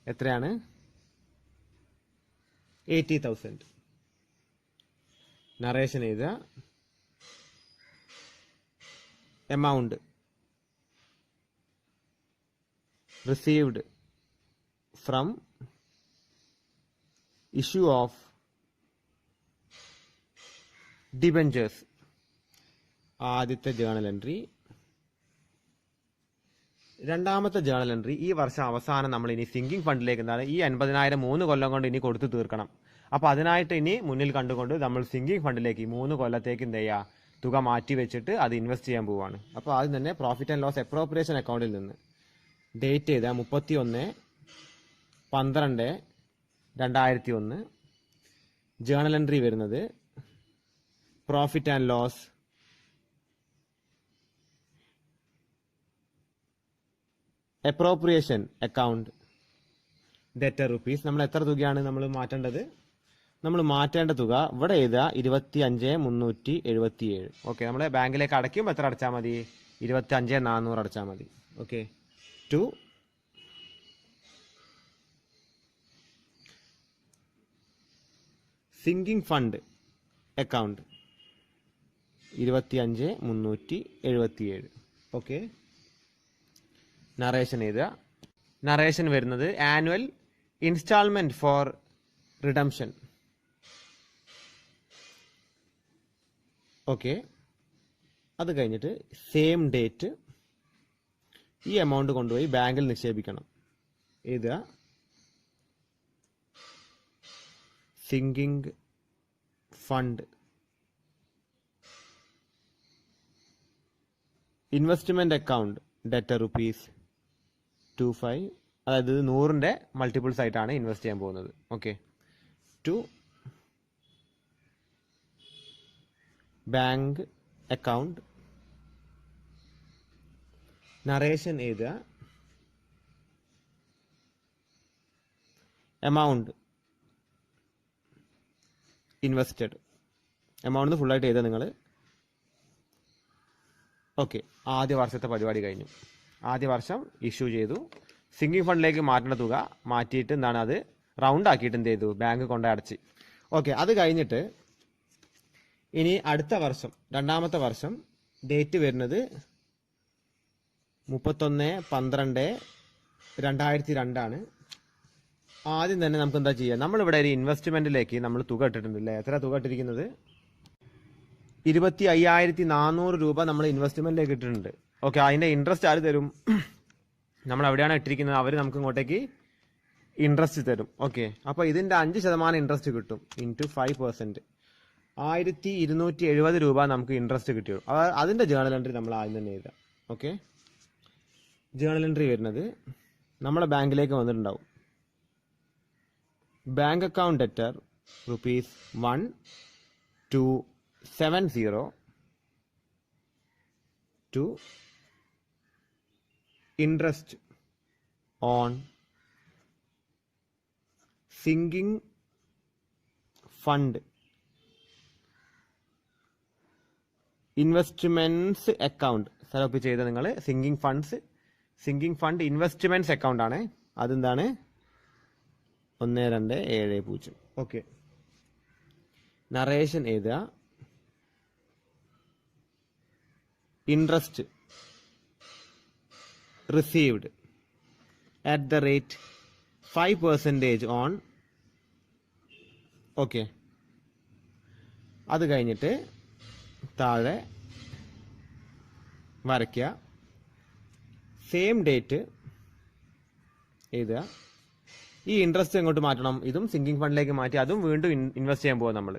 എത്രയാണ്? 80,000. നറേഷൻ എഴുതുക. Amount received from issue of debentures. ആദ്യത്തെ ജേണൽ എൻട്രി. രണ്ടാമത്തെ ജേണൽ എൻട്രി, ഈ വർഷം അവസാനം നമ്മൾ ഇനി സിങ്കിങ് ഫണ്ടിലേക്ക് ഈ 50,000 3 കൊല്ലം കൊണ്ട് ഇനി കൊടുത്തു തീർക്കണം. അപ്പൊ അതിനായിട്ട് ഇനി മുന്നിൽ കണ്ടുകൊണ്ട് നമ്മൾ സിങ്കിങ് ഫണ്ടിലേക്ക് 3 കൊല്ലത്തേക്ക് എന്ത് ചെയ്യുക, തുക മാറ്റി വെച്ചിട്ട് അത് ഇൻവെസ്റ്റ് ചെയ്യാൻ പോവുകയാണ്. അപ്പോൾ ആദ്യം തന്നെ പ്രോഫിറ്റ് ആൻഡ് ലോസ് അപ്രോപ്രിയേഷൻ അക്കൗണ്ടിൽ നിന്ന് ഡേറ്റ് ചെയ്ത 31/12/2001. ജേണൽ എൻട്രി വരുന്നത് profit and loss appropriation account debtor rupees. നമ്മൾ എത്ര തുകയാണ് നമ്മൾ മാറ്റേണ്ടത്? നമ്മൾ മാറ്റേണ്ട തുക ഇവിടെ എഴുതുക 25,377. ഓക്കെ, നമ്മുടെ ബാങ്കിലേക്ക് അടയ്ക്കുമ്പോൾ എത്ര അടച്ചാൽ മതി? 25,400 അടച്ചാൽ മതി. Okay, to sinking fund account 25,377. Okay, narration എഴുതുക. നറേഷൻ വരുന്നത് annual instalment for redemption. Okay, അത് കഴിഞ്ഞിട്ട് സെയിം ഡേറ്റ് ഈ എമൗണ്ട് കൊണ്ടുപോയി ബാങ്കിൽ നിക്ഷേപിക്കണം. എഴുതുക sinking fund investment account debtor rupees 25. അതായത് 100ന്റെ മൾട്ടിപ്പിൾസ് ആയിട്ടാണ് ഇൻവെസ്റ്റ് ചെയ്യാൻ പോകുന്നത്. Okay, to bank account. Narration എഴുതുക. Amount invested. എമൗണ്ട് ഫുള്ളായിട്ട് എഴുതുക നിങ്ങൾ. ഓക്കെ, ആദ്യ വർഷത്തെ പരിപാടി കഴിഞ്ഞു. ആദ്യ വർഷം ഇഷ്യൂ ചെയ്തു. സിങ്കിങ് ഫണ്ടിലേക്ക് മാറ്റേണ്ട തുക മാറ്റിയിട്ട് അത് റൗണ്ട് ആക്കിയിട്ട് എന്ത് ചെയ്തു, ബാങ്ക് കൊണ്ടുപോയി അടച്ച്. ഓക്കെ, അത് കഴിഞ്ഞിട്ട് ഇനി അടുത്ത വർഷം, രണ്ടാമത്തെ വർഷം ഡേറ്റ് വരുന്നത് 31/12/2002. ആദ്യം തന്നെ നമുക്ക് എന്താ ചെയ്യുക, നമ്മളിവിടെ ഒരു ഇൻവെസ്റ്റ്മെന്റിലേക്ക് നമ്മൾ തുക ഇട്ടിട്ടുണ്ടല്ലേ. എത്ര തുക ഇട്ടിരിക്കുന്നത്? 25,400 രൂപ നമ്മൾ ഇൻവെസ്റ്റ്മെന്റിലേക്ക് ഇട്ടിട്ടുണ്ട്. ഓക്കെ, അതിന്റെ ഇൻട്രസ്റ്റ് ആര് തരും? നമ്മൾ എവിടെയാണ് ഇട്ടിരിക്കുന്നത് അവർ നമുക്ക് ഇങ്ങോട്ടേക്ക് ഇൻട്രസ്റ്റ് തരും. ഓക്കെ, അപ്പോൾ ഇതിന്റെ 5% ഇൻട്രസ്റ്റ് കിട്ടും. ഇൻറ്റു 5%, 1,270 രൂപ നമുക്ക് ഇൻട്രസ്റ്റ് കിട്ടിയോ. അതിന്റെ ജേണൽ എൻട്രി നമ്മൾ ആദ്യം തന്നെ എഴുതാം. ഓക്കെ, ജേണൽ എൻട്രി വരുന്നത് നമ്മളെ ബാങ്കിലേക്ക് വന്നിട്ടുണ്ടാവും. Bank account debtor rupees 1,270 to interest on sinking fund investments account. Select ചെയ്ത് നിങ്ങൾ സിങ്കിങ് ഫണ്ട് ഇൻവെസ്റ്റ്മെന്റ്സ് അക്കൗണ്ട് ആണ്. അതെന്താണ്? 1270. ഓക്കെ. നറേഷൻ എഴുതുക. Interest received at the rate 5% on. Okay. അത് കഴിഞ്ഞിട്ട് താഴെ വരയ്ക്കുക. സെയിം ഡേറ്റ് എഴുതുക. ഈ ഇൻട്രസ്റ്റ് എങ്ങോട്ട് മാറ്റണം? ഇതും സിങ്കിങ് ഫണ്ടിലേക്ക് മാറ്റി അതും വീണ്ടും ഇൻവെസ്റ്റ് ചെയ്യാൻ പോകും നമ്മൾ.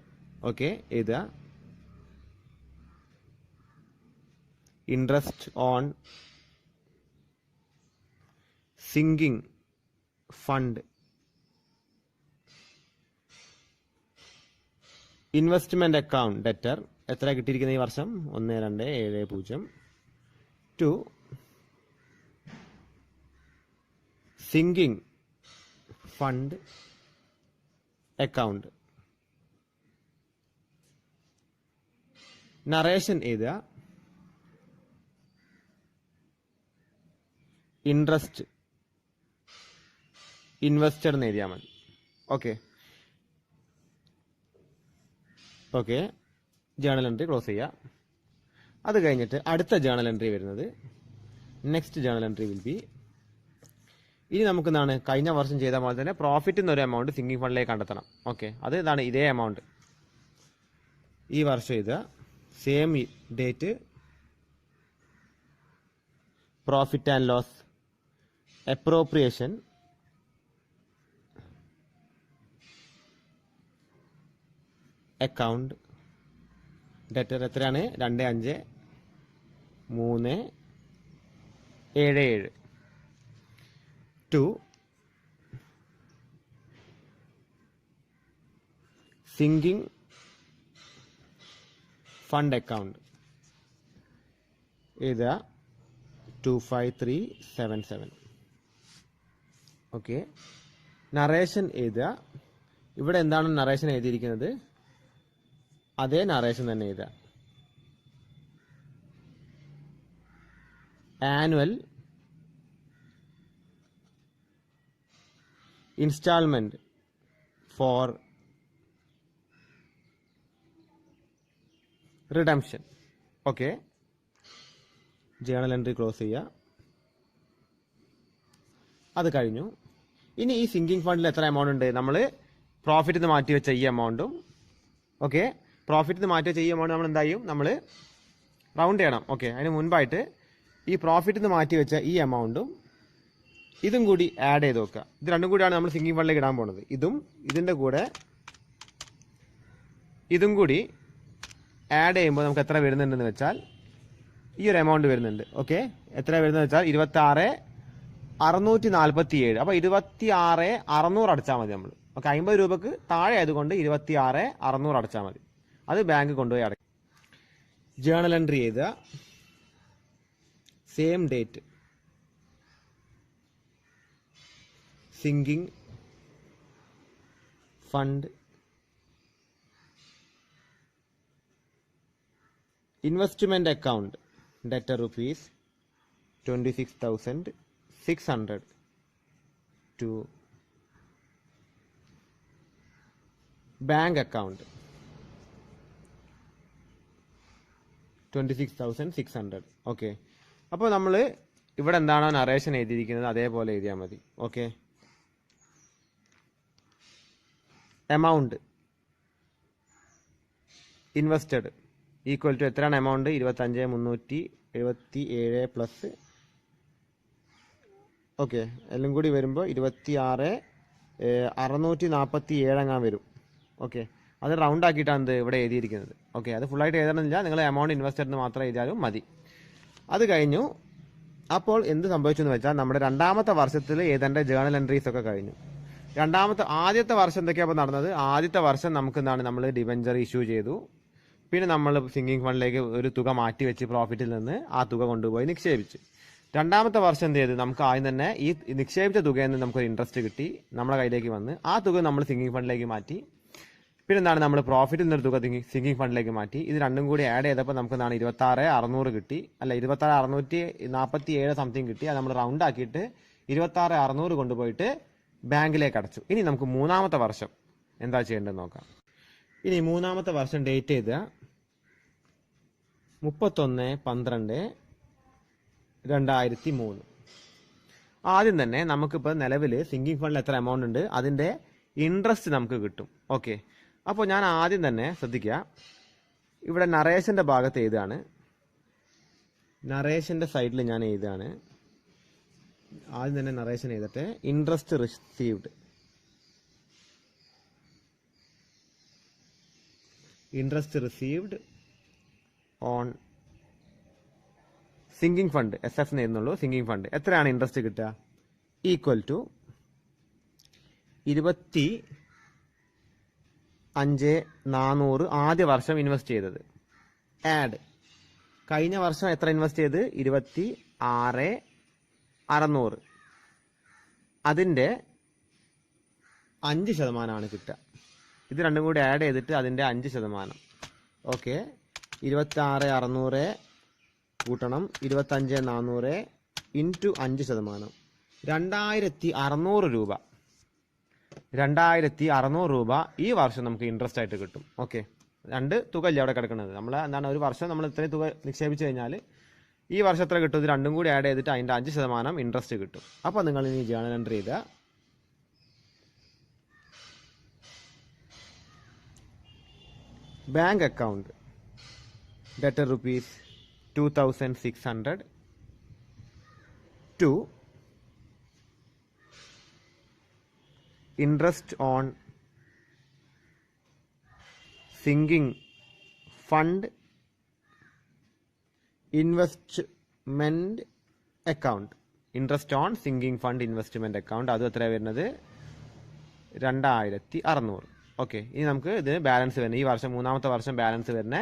ഓക്കെ. എഴുതുക. Interest on sinking fund investment account debtor. എത്ര കിട്ടിയിരിക്കുന്ന ഈ വർഷം? 1270 to sinking fund account. Narration എഴുതുക. ഇൻട്രസ്റ്റ് ഇൻവെസ്റ്റഡ് എന്ന് എഴുതിയാൽ മതി. Okay. Okay. Journal entry close ചെയ്യുക. അത് കഴിഞ്ഞിട്ട് അടുത്ത ജേണൽ എൻട്രി വരുന്നത്, next journal entry will be, ഇനി നമുക്ക് എന്താണ് കഴിഞ്ഞ വർഷം ചെയ്ത പോലെ തന്നെ പ്രോഫിറ്റ് എന്നൊരു എമൗണ്ട് സിങ്കിങ് ഫണ്ടിലേക്ക് കണ്ടെത്തണം. ഓക്കെ. അത് ഇതാണ്, ഇതേ എമൗണ്ട് ഈ വർഷം എഴുതുക. Same date, profit and loss appropriation account debtor. എത്രയാണ്? 25,377 ടു സിങ്കിങ് ഫണ്ട് അക്കൗണ്ട് എഴുതുക. 25377. ഓക്കെ. നറേഷൻ എഴുതുക. ഇവിടെ എന്താണ് നറേഷൻ എഴുതിയിരിക്കുന്നത്? അതേ നറേഷൻ തന്നെ എഴുതുക. Annual instalment for redemption. Okay. Journal entry close ചെയ്യുക. അത് കഴിഞ്ഞു. ഇനി ഈ സിങ്കിങ് ഫണ്ടിൽ എത്ര എമൗണ്ട് ഉണ്ട്? നമ്മൾ പ്രോഫിറ്റ് നിന്ന് മാറ്റി വെച്ച ഈ എമൗണ്ടും, ഓക്കെ, പ്രോഫിറ്റ് നിന്ന് മാറ്റി വെച്ച ഈ എമൗണ്ട് നമ്മൾ എന്തായും നമ്മൾ റൗണ്ട് ചെയ്യണം. ഓക്കെ. അതിന് മുൻപായിട്ട് ഈ പ്രോഫിറ്റ് നിന്ന് മാറ്റി വെച്ച ഈ എമൗണ്ടും ഇതും കൂടി ആഡ് ചെയ്ത് വെക്കുക. ഇത് രണ്ടും കൂടിയാണ് നമ്മൾ സിങ്കിങ് ഫണ്ടിലേക്ക് ഇടാൻ പോകുന്നത്. ഇതിൻ്റെ കൂടെ ഇതും കൂടി ആഡ് ചെയ്യുമ്പോൾ നമുക്ക് എത്ര വരുന്നുണ്ടെന്ന് വെച്ചാൽ ഈ ഒരു എമൗണ്ട് വരുന്നുണ്ട്. ഓക്കെ. എത്ര വരുന്നത് വെച്ചാൽ 26,647. അപ്പോൾ 26,600 അടച്ചാൽ മതി നമ്മൾ. ഓക്കെ. 50 രൂപക്ക് താഴെ ആയതുകൊണ്ട് 26,600 അടച്ചാൽ മതി. അത് ബാങ്ക് കൊണ്ടുപോയി അടയ്ക്കും. ജേണൽ എൻട്രി എഴുതുക. Same date, sinking fund investment account debtor rupees 26,600 to bank account 26,600. Okay. അപ്പോൾ നമ്മൾ ഇവിടെ എന്താണോ നറേഷൻ എഴുതിയിരിക്കുന്നത് അതേപോലെ എഴുതിയാൽ മതി. Okay. Amount invested equal to എത്രയാണ് എമൗണ്ട്? 25,377 പ്ലസ്, ഓക്കെ, എല്ലാം കൂടി വരുമ്പോൾ 26,647 അങ്ങാൻ വരും. ഓക്കെ. അത് റൗണ്ട് ആക്കിയിട്ടാണ് ഇത് ഇവിടെ എഴുതിയിരിക്കുന്നത്. ഓക്കെ. അത് ഫുള്ളായിട്ട് എഴുതണമെന്നില്ല, നിങ്ങൾ എമൗണ്ട് ഇൻവെസ്റ്റഡ് എന്ന് മാത്രം എഴുതിയാലും മതി. അത് കഴിഞ്ഞു. അപ്പോൾ എന്ത് സംഭവിച്ചു എന്ന് വെച്ചാൽ നമ്മുടെ രണ്ടാമത്തെ വർഷത്തിൽ എഴുതേണ്ട ജേണൽ എൻട്രീസ് ഒക്കെ കഴിഞ്ഞു. ആദ്യത്തെ വർഷം എന്തൊക്കെയാണ് അപ്പോൾ നടന്നത്? ആദ്യത്തെ വർഷം നമുക്ക് എന്താണ്, നമ്മൾ ഡിബെഞ്ചർ ഇഷ്യൂ ചെയ്തു. പിന്നെ നമ്മൾ സിങ്കിങ് ഫണ്ടിലേക്ക് ഒരു തുക മാറ്റി വെച്ച് പ്രോഫിറ്റിൽ നിന്ന് ആ തുക കൊണ്ടുപോയി നിക്ഷേപിച്ച്. രണ്ടാമത്തെ വർഷം എന്ത് ചെയ്ത് നമുക്ക് ആദ്യം തന്നെ ഈ നിക്ഷേപിച്ച തുകയിൽ നിന്ന് നമുക്കൊരു ഇൻട്രസ്റ്റ് കിട്ടി, നമ്മുടെ കയ്യിലേക്ക് വന്ന് ആ തുക നമ്മൾ സിങ്കിങ് ഫണ്ടിലേക്ക് മാറ്റി. പിന്നെ എന്താണ് നമ്മൾ പ്രോഫിറ്റിൽ നിന്നൊരു തുക സിങ്കിങ് ഫണ്ടിലേക്ക് മാറ്റി. ഇത് രണ്ടും കൂടി ആഡ് ചെയ്തപ്പോൾ നമുക്ക് എന്താണ് 26,600 കിട്ടി, അല്ല 26,647 സംതിങ് കിട്ടി. അത് നമ്മൾ റൗണ്ട് ആക്കിയിട്ട് 26,600 കൊണ്ടുപോയിട്ട് ബാങ്കിലേക്ക് അടച്ചു. ഇനി നമുക്ക് മൂന്നാമത്തെ വർഷം എന്താ ചെയ്യേണ്ടത് നോക്കാം. ഇനി മൂന്നാമത്തെ വർഷം ഡേറ്റ് ചെയ്ത 31/12/2003. ആദ്യം തന്നെ നമുക്കിപ്പോൾ നിലവിൽ സിങ്കിങ് ഫണ്ടിൽ എത്ര എമൗണ്ട് ഉണ്ട് അതിൻ്റെ ഇൻട്രസ്റ്റ് നമുക്ക് കിട്ടും. ഓക്കെ, അപ്പോൾ ഞാൻ ആദ്യം തന്നെ ശ്രദ്ധിക്കുക, ഇവിടെ നറേഷൻ്റെ ഭാഗത്ത് എഴുതാണ്, നറേഷൻ്റെ സൈഡിൽ ഞാൻ എഴുതാണ്. ആദ്യം തന്നെ നറേഷൻ എഴുതട്ടെ. Interest received, interest received on sinking fund, SF എന്നുള്ളൂ. സിങ്കിങ് ഫണ്ട് എത്രയാണ് ഇൻട്രസ്റ്റ് കിട്ടുക? ഈക്വൽ ടു 25,400 ആദ്യ വർഷം ഇൻവെസ്റ്റ് ചെയ്തത്, ആഡ് കഴിഞ്ഞ വർഷം എത്ര ഇൻവെസ്റ്റ് ചെയ്ത്? 26,600. അതിൻ്റെ 5% കിട്ടുക. ഇത് രണ്ടും കൂടി ആഡ് ചെയ്തിട്ട് അതിൻ്റെ 5%. ഓക്കെ, 26,600 കൂട്ടണം 25,400 ഇൻറ്റു 5%. 2,600 രൂപ. 2,600 രൂപ ഈ വർഷം നമുക്ക് ഇൻട്രസ്റ്റ് ആയിട്ട് കിട്ടും. ഓക്കെ, രണ്ട് തുക അല്ലേ അവിടെ കിടക്കുന്നത്. നമ്മൾ എന്താണ് ഒരു വർഷം നമ്മൾ ഇത്രയും തുക നിക്ഷേപിച്ച് കഴിഞ്ഞാൽ ഈ വർഷം എത്ര കിട്ടും? ഇത് രണ്ടും കൂടി ആഡ് ചെയ്തിട്ട് അതിൻ്റെ 5% ഇൻട്രസ്റ്റ് കിട്ടും. അപ്പോൾ നിങ്ങൾ ഇനി ജേണൽ എൻട്രി ചെയ്ത bank account debtor rupees 2,600 to interest on sinking fund investment account. Interest on sinking fund investment account, അത് എത്രയാണ് വരുന്നത്? 2,600. ഓക്കെ, ഇനി നമുക്ക് ഇതിന് ബാലൻസ് വരുന്നത്, ഈ വർഷം മൂന്നാമത്തെ വർഷം ബാലൻസ് വരുന്ന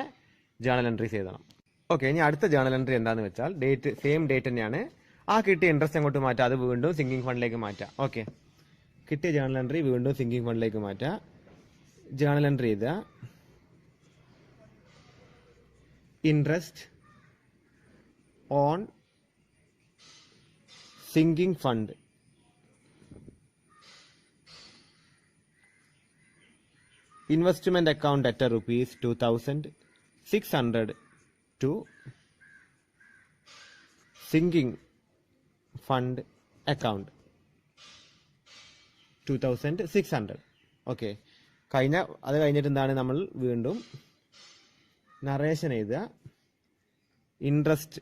ജേണൽ എൻട്രീസ് എഴുതണം. ഓക്കെ, ഇനി അടുത്ത ജേണൽ എൻട്രി എന്താണെന്ന് വെച്ചാൽ ഡേറ്റ് സെയിം ഡേറ്റ് തന്നെയാണ്. ആ കിട്ടിയ ഇൻട്രസ്റ്റ് അങ്ങോട്ട് മാറ്റാം, അത് വീണ്ടും സിങ്കിങ് ഫണ്ടിലേക്ക് മാറ്റാം. ഓക്കെ, കിട്ടിയ ജേണൽ എൻട്രി വീണ്ടും സിങ്കിങ് ഫണ്ടിലേക്ക് മാറ്റാം. ജേണൽ എൻട്രി ചെയ്ത interest on sinking fund investment account at ₹2,600 to sinking fund account 2,600. Okay, അത് കഴിഞ്ഞിട്ട് എന്താണ് നമ്മൾ വീണ്ടും നറേഷൻ എഴുതുക. Interest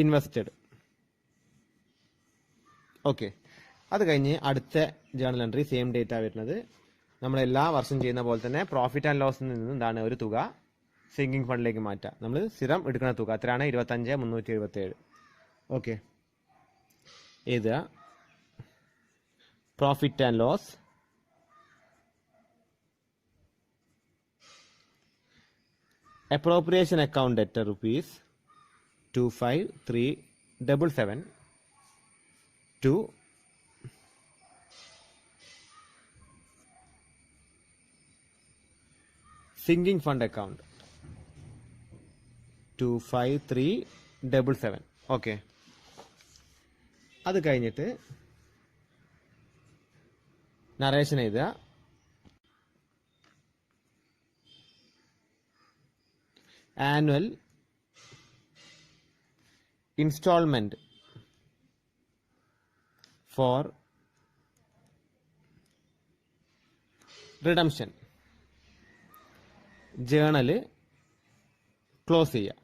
invested. ഓക്കെ, അത് കഴിഞ്ഞ് അടുത്ത ജേണൽ എൻട്രി സെയിം ഡേറ്റ് ആണ് വരുന്നത്. നമ്മൾ എല്ലാ വർഷം ചെയ്യുന്ന പോലെ തന്നെ പ്രോഫിറ്റ് ആൻഡ് ലോസിൽ നിന്ന് എന്താണ് ഒരു തുക സിങ്കിങ് ഫണ്ടിലേക്ക് മാറ്റാം. നമ്മൾ സ്ഥിരം എടുക്കുന്ന തുക എത്രയാണ്? 25,377. ഓക്കെ, ഇത് profit and loss appropriation account at ₹25,377 to sinking fund account 25,377. Okay, അത് കഴിഞ്ഞിട്ട് നറേഷൻ എഴുതുക. Annual instalment for redemption. Journal close ചെയ്യുക.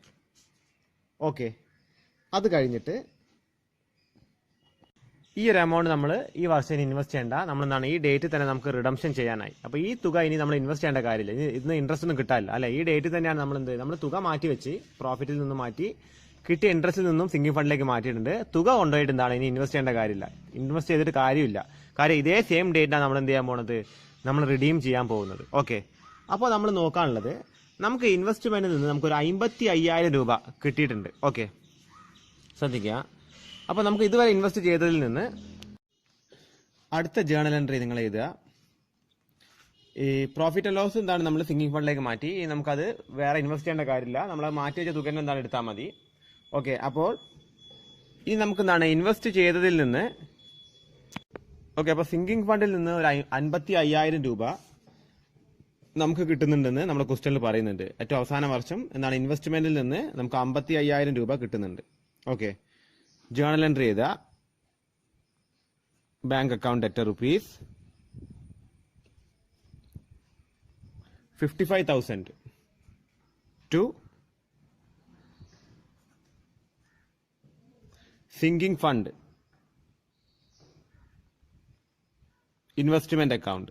ഓക്കെ, അത് കഴിഞ്ഞിട്ട് ഈ ഒരു എമൗണ്ട് നമ്മൾ ഈ വർഷം ഇൻവെസ്റ്റ് ചെയ്യേണ്ട, നമ്മൾ എന്താണ് ഈ ഡേറ്റിൽ തന്നെ നമുക്ക് റിഡംഷൻ ചെയ്യാനായി. അപ്പോൾ ഈ തുക ഇനി നമ്മൾ ഇൻവെസ്റ്റ് ചെയ്യേണ്ട കാര്യമില്ല, ഇന്ന് ഇൻട്രസ്റ്റ് ഒന്നും കിട്ടാനില്ല അല്ലെ. ഈ ഡേറ്റിൽ തന്നെയാണ് നമ്മൾ തുക മാറ്റി വെച്ച് പ്രോഫിറ്റിൽ നിന്ന് മാറ്റി കിട്ടിയ ഇൻട്രസ്റ്റിൽ നിന്നും സിങ്കിങ് ഫണ്ടിലേക്ക് മാറ്റിയിട്ടുണ്ട്. തുക കൊണ്ടുപോയിട്ട് എന്താണ് ഇനി ഇൻവെസ്റ്റ് ചെയ്യേണ്ട കാര്യമില്ല, ഇൻവെസ്റ്റ് ചെയ്തിട്ട് കാര്യമില്ല. കാര്യം ഇതേ സെയിം ഡേറ്റിനാണ് നമ്മൾ എന്ത് ചെയ്യാൻ പോകുന്നത്, നമ്മൾ റിഡീം ചെയ്യാൻ പോകുന്നത്. ഓക്കെ, അപ്പോൾ നമ്മൾ നോക്കാനുള്ളത് നമുക്ക് ഇൻവെസ്റ്റ്മെന്റിൽ നിന്ന് നമുക്കൊരു 55,000 രൂപ കിട്ടിയിട്ടുണ്ട്. ഓക്കെ, ശ്രദ്ധിക്കുക. അപ്പോൾ നമുക്ക് ഇതുവരെ ഇൻവെസ്റ്റ് ചെയ്തതിൽ നിന്ന് അടുത്ത ജേണൽ എൻട്രി നിങ്ങൾ എഴുതുക. ഈ പ്രോഫിറ്റ് ആൻഡ് ലോസ് എന്താണ് നമ്മൾ സിങ്കിങ് ഫണ്ടിലേക്ക് മാറ്റി. നമുക്കത് വേറെ ഇൻവെസ്റ്റ് ചെയ്യേണ്ട കാര്യമില്ല, നമ്മൾ മാറ്റി വെച്ച തുക എന്താണ് എടുത്താൽ മതി. ഓക്കെ, അപ്പോൾ ഇനി നമുക്ക് എന്താണ് ഇൻവെസ്റ്റ് ചെയ്തതിൽ നിന്ന് ഓക്കെ, അപ്പോൾ സിങ്കിങ് ഫണ്ടിൽ നിന്ന് ഒരു 55,000 രൂപ നമുക്ക് കിട്ടുന്നുണ്ടെന്ന് നമ്മുടെ ക്വസ്റ്റ്യനിൽ പറയുന്നുണ്ട്. ഏറ്റവും അവസാന വർഷം എന്താണ് ഇൻവെസ്റ്റ്മെന്റിൽ നിന്ന് നമുക്ക് 55,000 രൂപ കിട്ടുന്നുണ്ട്. ഓക്കെ, ജേണൽ എൻട്രി ചെയ്ത bank account debtor rupees 55,000 to sinking fund investment account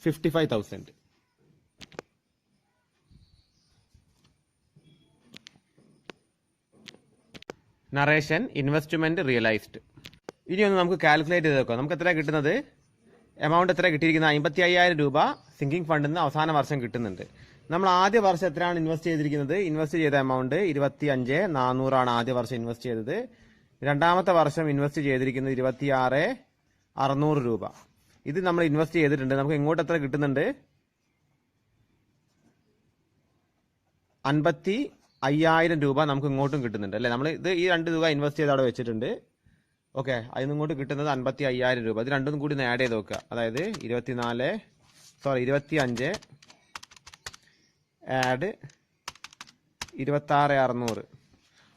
55,000. Narration investment realised. ഇനി ഒന്ന് നമുക്ക് കാൽക്കുലേറ്റ് ചെയ്ത് നോക്കാം. നമുക്ക് എത്ര കിട്ടുന്നത്, എമൗണ്ട് എത്ര കിട്ടിയിരിക്കുന്നത്? 55,000 രൂപ സിങ്കിങ് ഫണ്ടിൽ നിന്ന് അവസാന വർഷം കിട്ടുന്നുണ്ട്. നമ്മൾ ആദ്യ വർഷം എത്രയാണ് ഇൻവെസ്റ്റ് ചെയ്തിരിക്കുന്നത്? ഇൻവെസ്റ്റ് ചെയ്ത എമൗണ്ട് 25,400 ആദ്യ വർഷം ഇൻവെസ്റ്റ് ചെയ്തത്. രണ്ടാമത്തെ വർഷം ഇൻവെസ്റ്റ് ചെയ്തിരിക്കുന്നത് 26,600 രൂപ. ഇത് നമ്മൾ ഇൻവെസ്റ്റ് ചെയ്തിട്ടുണ്ട്. നമുക്ക് ഇങ്ങോട്ട് എത്ര കിട്ടുന്നുണ്ട്? 55,000 രൂപ നമുക്ക് ഇങ്ങോട്ടും കിട്ടുന്നുണ്ട് അല്ലേ. നമ്മൾ ഇത് ഈ രണ്ട് തുക ഇൻവെസ്റ്റ് ചെയ്ത് അവിടെ വെച്ചിട്ടുണ്ട്. ഓക്കെ, അതിൽ ഇങ്ങോട്ട് കിട്ടുന്നത് 55,000 രൂപ. ഇത് രണ്ടും കൂടി ആഡ് ചെയ്ത് നോക്കുക. അതായത് 25 ആഡ് 26,600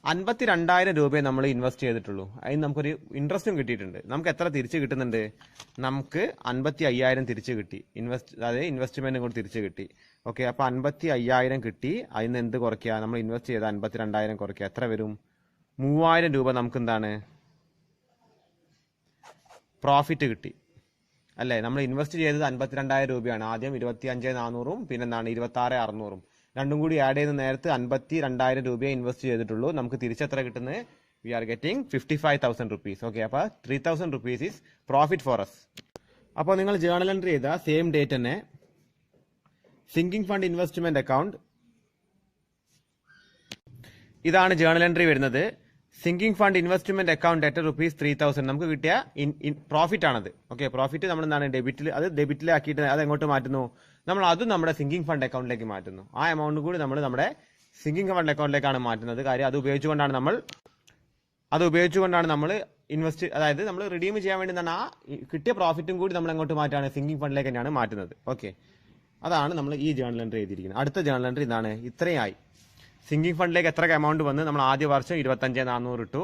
52,000 രൂപയെ നമ്മൾ ഇൻവെസ്റ്റ് ചെയ്തിട്ടുള്ളൂ. അതിന് നമുക്കൊരു ഇൻട്രസ്റ്റും കിട്ടിയിട്ടുണ്ട്. നമുക്ക് എത്ര തിരിച്ച് കിട്ടുന്നുണ്ട്? നമുക്ക് 55,000 തിരിച്ച് കിട്ടി. അതായത് ഇൻവെസ്റ്റ്മെന്റ് കൂടി തിരിച്ച് കിട്ടി. ഓക്കെ, അപ്പോൾ 55,000 കിട്ടി. അതിന് എന്ത് കുറയ്ക്കുക? നമ്മൾ ഇൻവെസ്റ്റ് ചെയ്ത 52,000 കുറയ്ക്കുക. എത്ര വരും? 3,000 രൂപ നമുക്ക് എന്താണ് പ്രോഫിറ്റ് കിട്ടി അല്ലേ. നമ്മൾ ഇൻവെസ്റ്റ് ചെയ്തത് 52,000 രൂപയാണ്. ആദ്യം 25,400 പിന്നെ എന്താണ് 26,600 രണ്ടും കൂടി ആഡ് ചെയ്ത നേരത്ത് 52,000 രൂപയെ ഇൻവെസ്റ്റ് ചെയ്തിട്ടുള്ളൂ. നമുക്ക് തിരിച്ചെത്ര കിട്ടുന്നത്? We are getting 55,000 rupees. Okay, അപ്പോൾ 3,000 rupees is profit for us. അപ്പോൾ നിങ്ങൾ ജേണൽ എൻട്രി ചെയ്ത സെയിം ഡേറ്റ് തന്നെ സിങ്കിങ് ഫണ്ട് ഇൻവെസ്റ്റ്മെന്റ് അക്കൗണ്ട്, ഇതാണ് ജേണൽ എൻട്രി വരുന്നത്. Sinking fund investment account debtor rupees 3,000 നമുക്ക് കിട്ടിയ പ്രോഫിറ്റ് ആണത്. ഓക്കെ, പ്രോഫിറ്റ് നമ്മൾ എന്താണ് ഡെബിറ്റിലാക്കിയിട്ട് അത് എങ്ങോട്ട് മാറ്റുന്നു? നമ്മൾ അതും നമ്മുടെ സിങ്കിങ് ഫണ്ട് അക്കൗണ്ടിലേക്ക് മാറ്റുന്നു. ആ എമൗണ്ട് കൂടി നമ്മൾ നമ്മുടെ സിങ്കിങ് ഫണ്ട് അക്കൗണ്ടിലേക്കാണ് മാറ്റുന്നത്. കാര്യം അത് ഉപയോഗിച്ചുകൊണ്ടാണ് നമ്മൾ ഇൻവെസ്റ്റ്, അതായത് നമ്മൾ റിഡീം ചെയ്യാൻ വേണ്ടി എന്താണ് ആ കിട്ടിയ പ്രോഫിറ്റും കൂടി നമ്മൾ എങ്ങോട്ട് മാറ്റാണ്? സിങ്കിങ് ഫണ്ടിലേക്ക് തന്നെയാണ് മാറ്റുന്നത്. ഓക്കെ, അതാണ് നമ്മൾ ഈ ജേണൽ എൻട്രി എഴുതിയിരിക്കുന്നത്. അടുത്ത ജേണൽ എൻട്രി എന്താണ്? ഇത്രയായി സിങ്കിങ് ഫണ്ടിലേക്ക് എത്ര എമൗണ്ട് വന്ന് നമ്മൾ ആദ്യ വർഷം 25,400 ഇട്ടു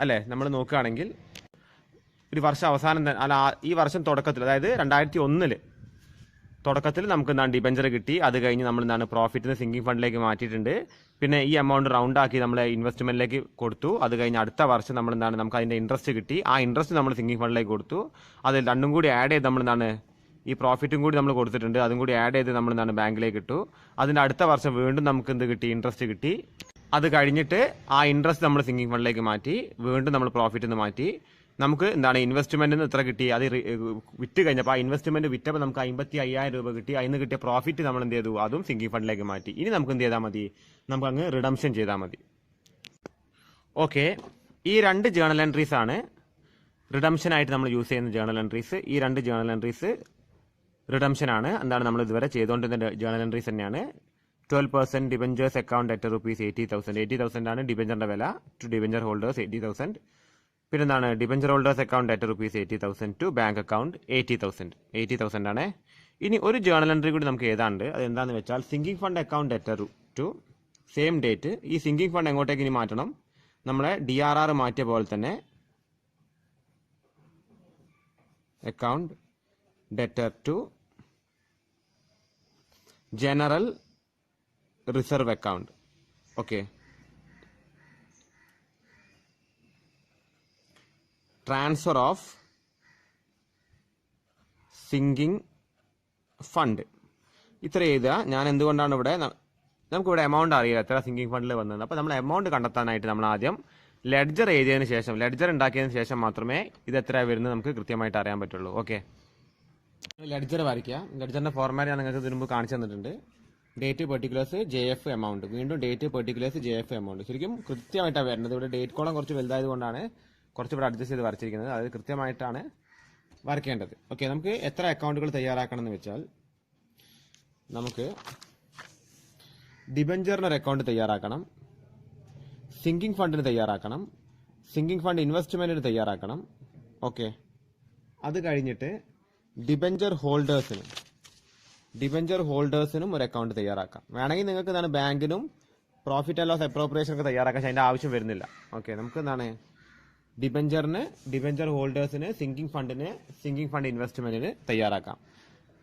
അല്ലേ. നമ്മൾ നോക്കുകയാണെങ്കിൽ ഒരു വർഷം അവസാനം അല്ല ഈ വർഷം തുടക്കത്തിൽ, അതായത് 2001 തുടക്കത്തിൽ നമുക്ക് എന്താണ് ഡിബഞ്ചർ കിട്ടി. അത് കഴിഞ്ഞ് നമ്മൾ എന്താണ് പ്രോഫിറ്റിന് സിങ്കിങ് ഫണ്ടിലേക്ക് മാറ്റിയിട്ടുണ്ട്. പിന്നെ ഈ എമൗണ്ട് റൗണ്ട് ആക്കി നമ്മൾ ഇൻവെസ്റ്റ്മെന്റിലേക്ക് കൊടുത്തു. അത് കഴിഞ്ഞ് അടുത്ത വർഷം നമ്മൾ എന്താണ് നമുക്ക് അതിന്റെ ഇൻട്രസ്റ്റ് കിട്ടി. ആ ഇൻട്രസ്റ്റ് നമ്മൾ സിങ്കിങ് ഫണ്ടിലേക്ക് കൊടുത്തു. അത് രണ്ടും കൂടി ആഡ് ചെയ്ത് നമ്മൾ എന്താണ് ഈ പ്രോഫിറ്റും കൂടി നമ്മൾ കൊടുത്തിട്ടുണ്ട്. അതും കൂടി ആഡ് ചെയ്ത് നമ്മൾ എന്താണ് ബാങ്കിലേക്ക് ഇട്ടു. അതിന്റെ അടുത്ത വർഷം വീണ്ടും നമുക്ക് എന്ത് കിട്ടി? ഇൻട്രസ്റ്റ് കിട്ടി. അത് കഴിഞ്ഞിട്ട് ആ ഇൻട്രസ്റ്റ് നമ്മൾ സിങ്കിങ് ഫണ്ടിലേക്ക് മാറ്റി. വീണ്ടും നമ്മൾ പ്രോഫിറ്റ് നിന്ന് മാറ്റി. നമുക്ക് എന്താണ് ഇൻവെസ്റ്റ്മെന്റിന് എത്ര കിട്ടി? അത് വിറ്റ് കഴിഞ്ഞപ്പോൾ ആ ഇൻവെസ്റ്റ്മെന്റ് വിറ്റപ്പോൾ നമുക്ക് 55,000 രൂപ കിട്ടി. അതിന് കിട്ടിയ പ്രോഫിറ്റ് നമ്മൾ എന്ത് ചെയ്തു? അതും സിങ്കിങ് ഫണ്ടിലേക്ക് മാറ്റി. ഇനി നമുക്ക് എന്ത് ചെയ്താൽ മതി? നമുക്ക് അങ്ങ് റിഡംഷൻ ചെയ്താൽ മതി. ഓക്കെ, ഈ രണ്ട് ജേണൽ എൻട്രീസ് ആണ് റിഡംഷൻ ആയിട്ട് നമ്മൾ യൂസ് ചെയ്യുന്ന ജേണൽ എൻട്രീസ്. ഈ രണ്ട് ജേണൽ എൻട്രീസ് റിഡംഷൻ ആണ്. എന്താണ് നമ്മൾ ഇതുവരെ ചെയ്തുകൊണ്ടിരുന്ന ജേണൽ എൻട്രീസ് തന്നെയാണ്. 12% ഡിബഞ്ചേഴ്സ് അക്കൗണ്ട് ഡെറ്റർ റുപ്പീസ് 80,000. 80,000 ആണ് ഡിബഞ്ചറിന്റെ വില. To debenture holders 80,000. പിന്നെ എന്താണ് debenture holders account debtor rupees 80,000 to bank account 80,000 ആണ്. ഇനി ഒരു ജേണൽ എൻട്രി കൂടി നമുക്ക് ഏതാണ്ട്. അത് എന്താണെന്ന് വെച്ചാൽ sinking fund account debtor to same date. ഈ സിങ്കിങ് ഫണ്ട് എങ്ങോട്ടേക്ക് ഇനി മാറ്റണം? നമ്മളെ DRR മാറ്റിയ പോലെ തന്നെ account debtor to general reserve account. Okay, transfer of sinking fund. ഇത്ര എഴുതുക. ഞാൻ എന്തുകൊണ്ടാണ് ഇവിടെ നമുക്കിവിടെ എമൗണ്ട് അറിയില്ല എത്ര സിങ്കിങ് ഫണ്ടിൽ വന്നത്. അപ്പോൾ നമ്മൾ എമൗണ്ട് കണ്ടെത്താനായിട്ട് നമ്മൾ ആദ്യം ലെഡ്ജർ എഴുതിയതിന് ശേഷം, ലെഡ്ജർ ഉണ്ടാക്കിയതിന് ശേഷം മാത്രമേ ഇത് എത്ര വരുന്നത് നമുക്ക് കൃത്യമായിട്ട് അറിയാൻ പറ്റുള്ളൂ. ഓക്കെ, ലെഡ്ജർ വരയ്ക്കുക. ലെഡ്ജറിന്റെ ഫോർമാറ്റ് ഞാൻ നിങ്ങൾക്ക് ഇതിനു മുമ്പ് കാണിച്ചു തന്നിട്ടുണ്ട്. ഡേറ്റ് പെർട്ടിക്കുലേഴ്സ് JF എമൗണ്ട്, വീണ്ടും ഡേറ്റ് പെർട്ടിക്കുലേഴ്സ് JF എമൗണ്ട്. ശരിക്കും കൃത്യമായിട്ടാണ് വരുന്നത്. ഇവിടെ ഡേറ്റ് കോളം കുറച്ച് വലുതായത് കൊണ്ടാണ് കുറച്ച് ഇവിടെ അഡ്ജസ്റ്റ് ചെയ്ത് വരച്ചിരിക്കുന്നത്. അത് കൃത്യമായിട്ടാണ് വരയ്ക്കേണ്ടത്. ഓക്കെ, നമുക്ക് എത്ര അക്കൗണ്ടുകൾ തയ്യാറാക്കണം എന്ന് വെച്ചാൽ, നമുക്ക് ഡിബഞ്ചറിന് ഒരു അക്കൗണ്ട് തയ്യാറാക്കണം, സിങ്കിങ് ഫണ്ടിന് തയ്യാറാക്കണം, സിങ്കിങ് ഫണ്ട് ഇൻവെസ്റ്റ്മെന്റിന് തയ്യാറാക്കണം. ഓക്കെ, അത് കഴിഞ്ഞിട്ട് ഡിബഞ്ചർ ഹോൾഡേഴ്സിനും ഒരു അക്കൗണ്ട് തയ്യാറാക്കാം. വേണമെങ്കിൽ നിങ്ങൾക്ക് എന്താണ് ബാങ്കിനും പ്രോഫിറ്റ് ആൻഡ് ലോസ് അപ്രോപ്രിയേഷൻ ഒക്കെ തയ്യാറാക്കാൻ, അതിന്റെ ആവശ്യം വരുന്നില്ല. ഓക്കെ, നമുക്ക് എന്താണ് ഡിബഞ്ചർ ഹോൾഡേഴ്സിന്, സിങ്കിങ് ഫണ്ട് ഇൻവെസ്റ്റ്മെന്റിന് തയ്യാറാക്കാം.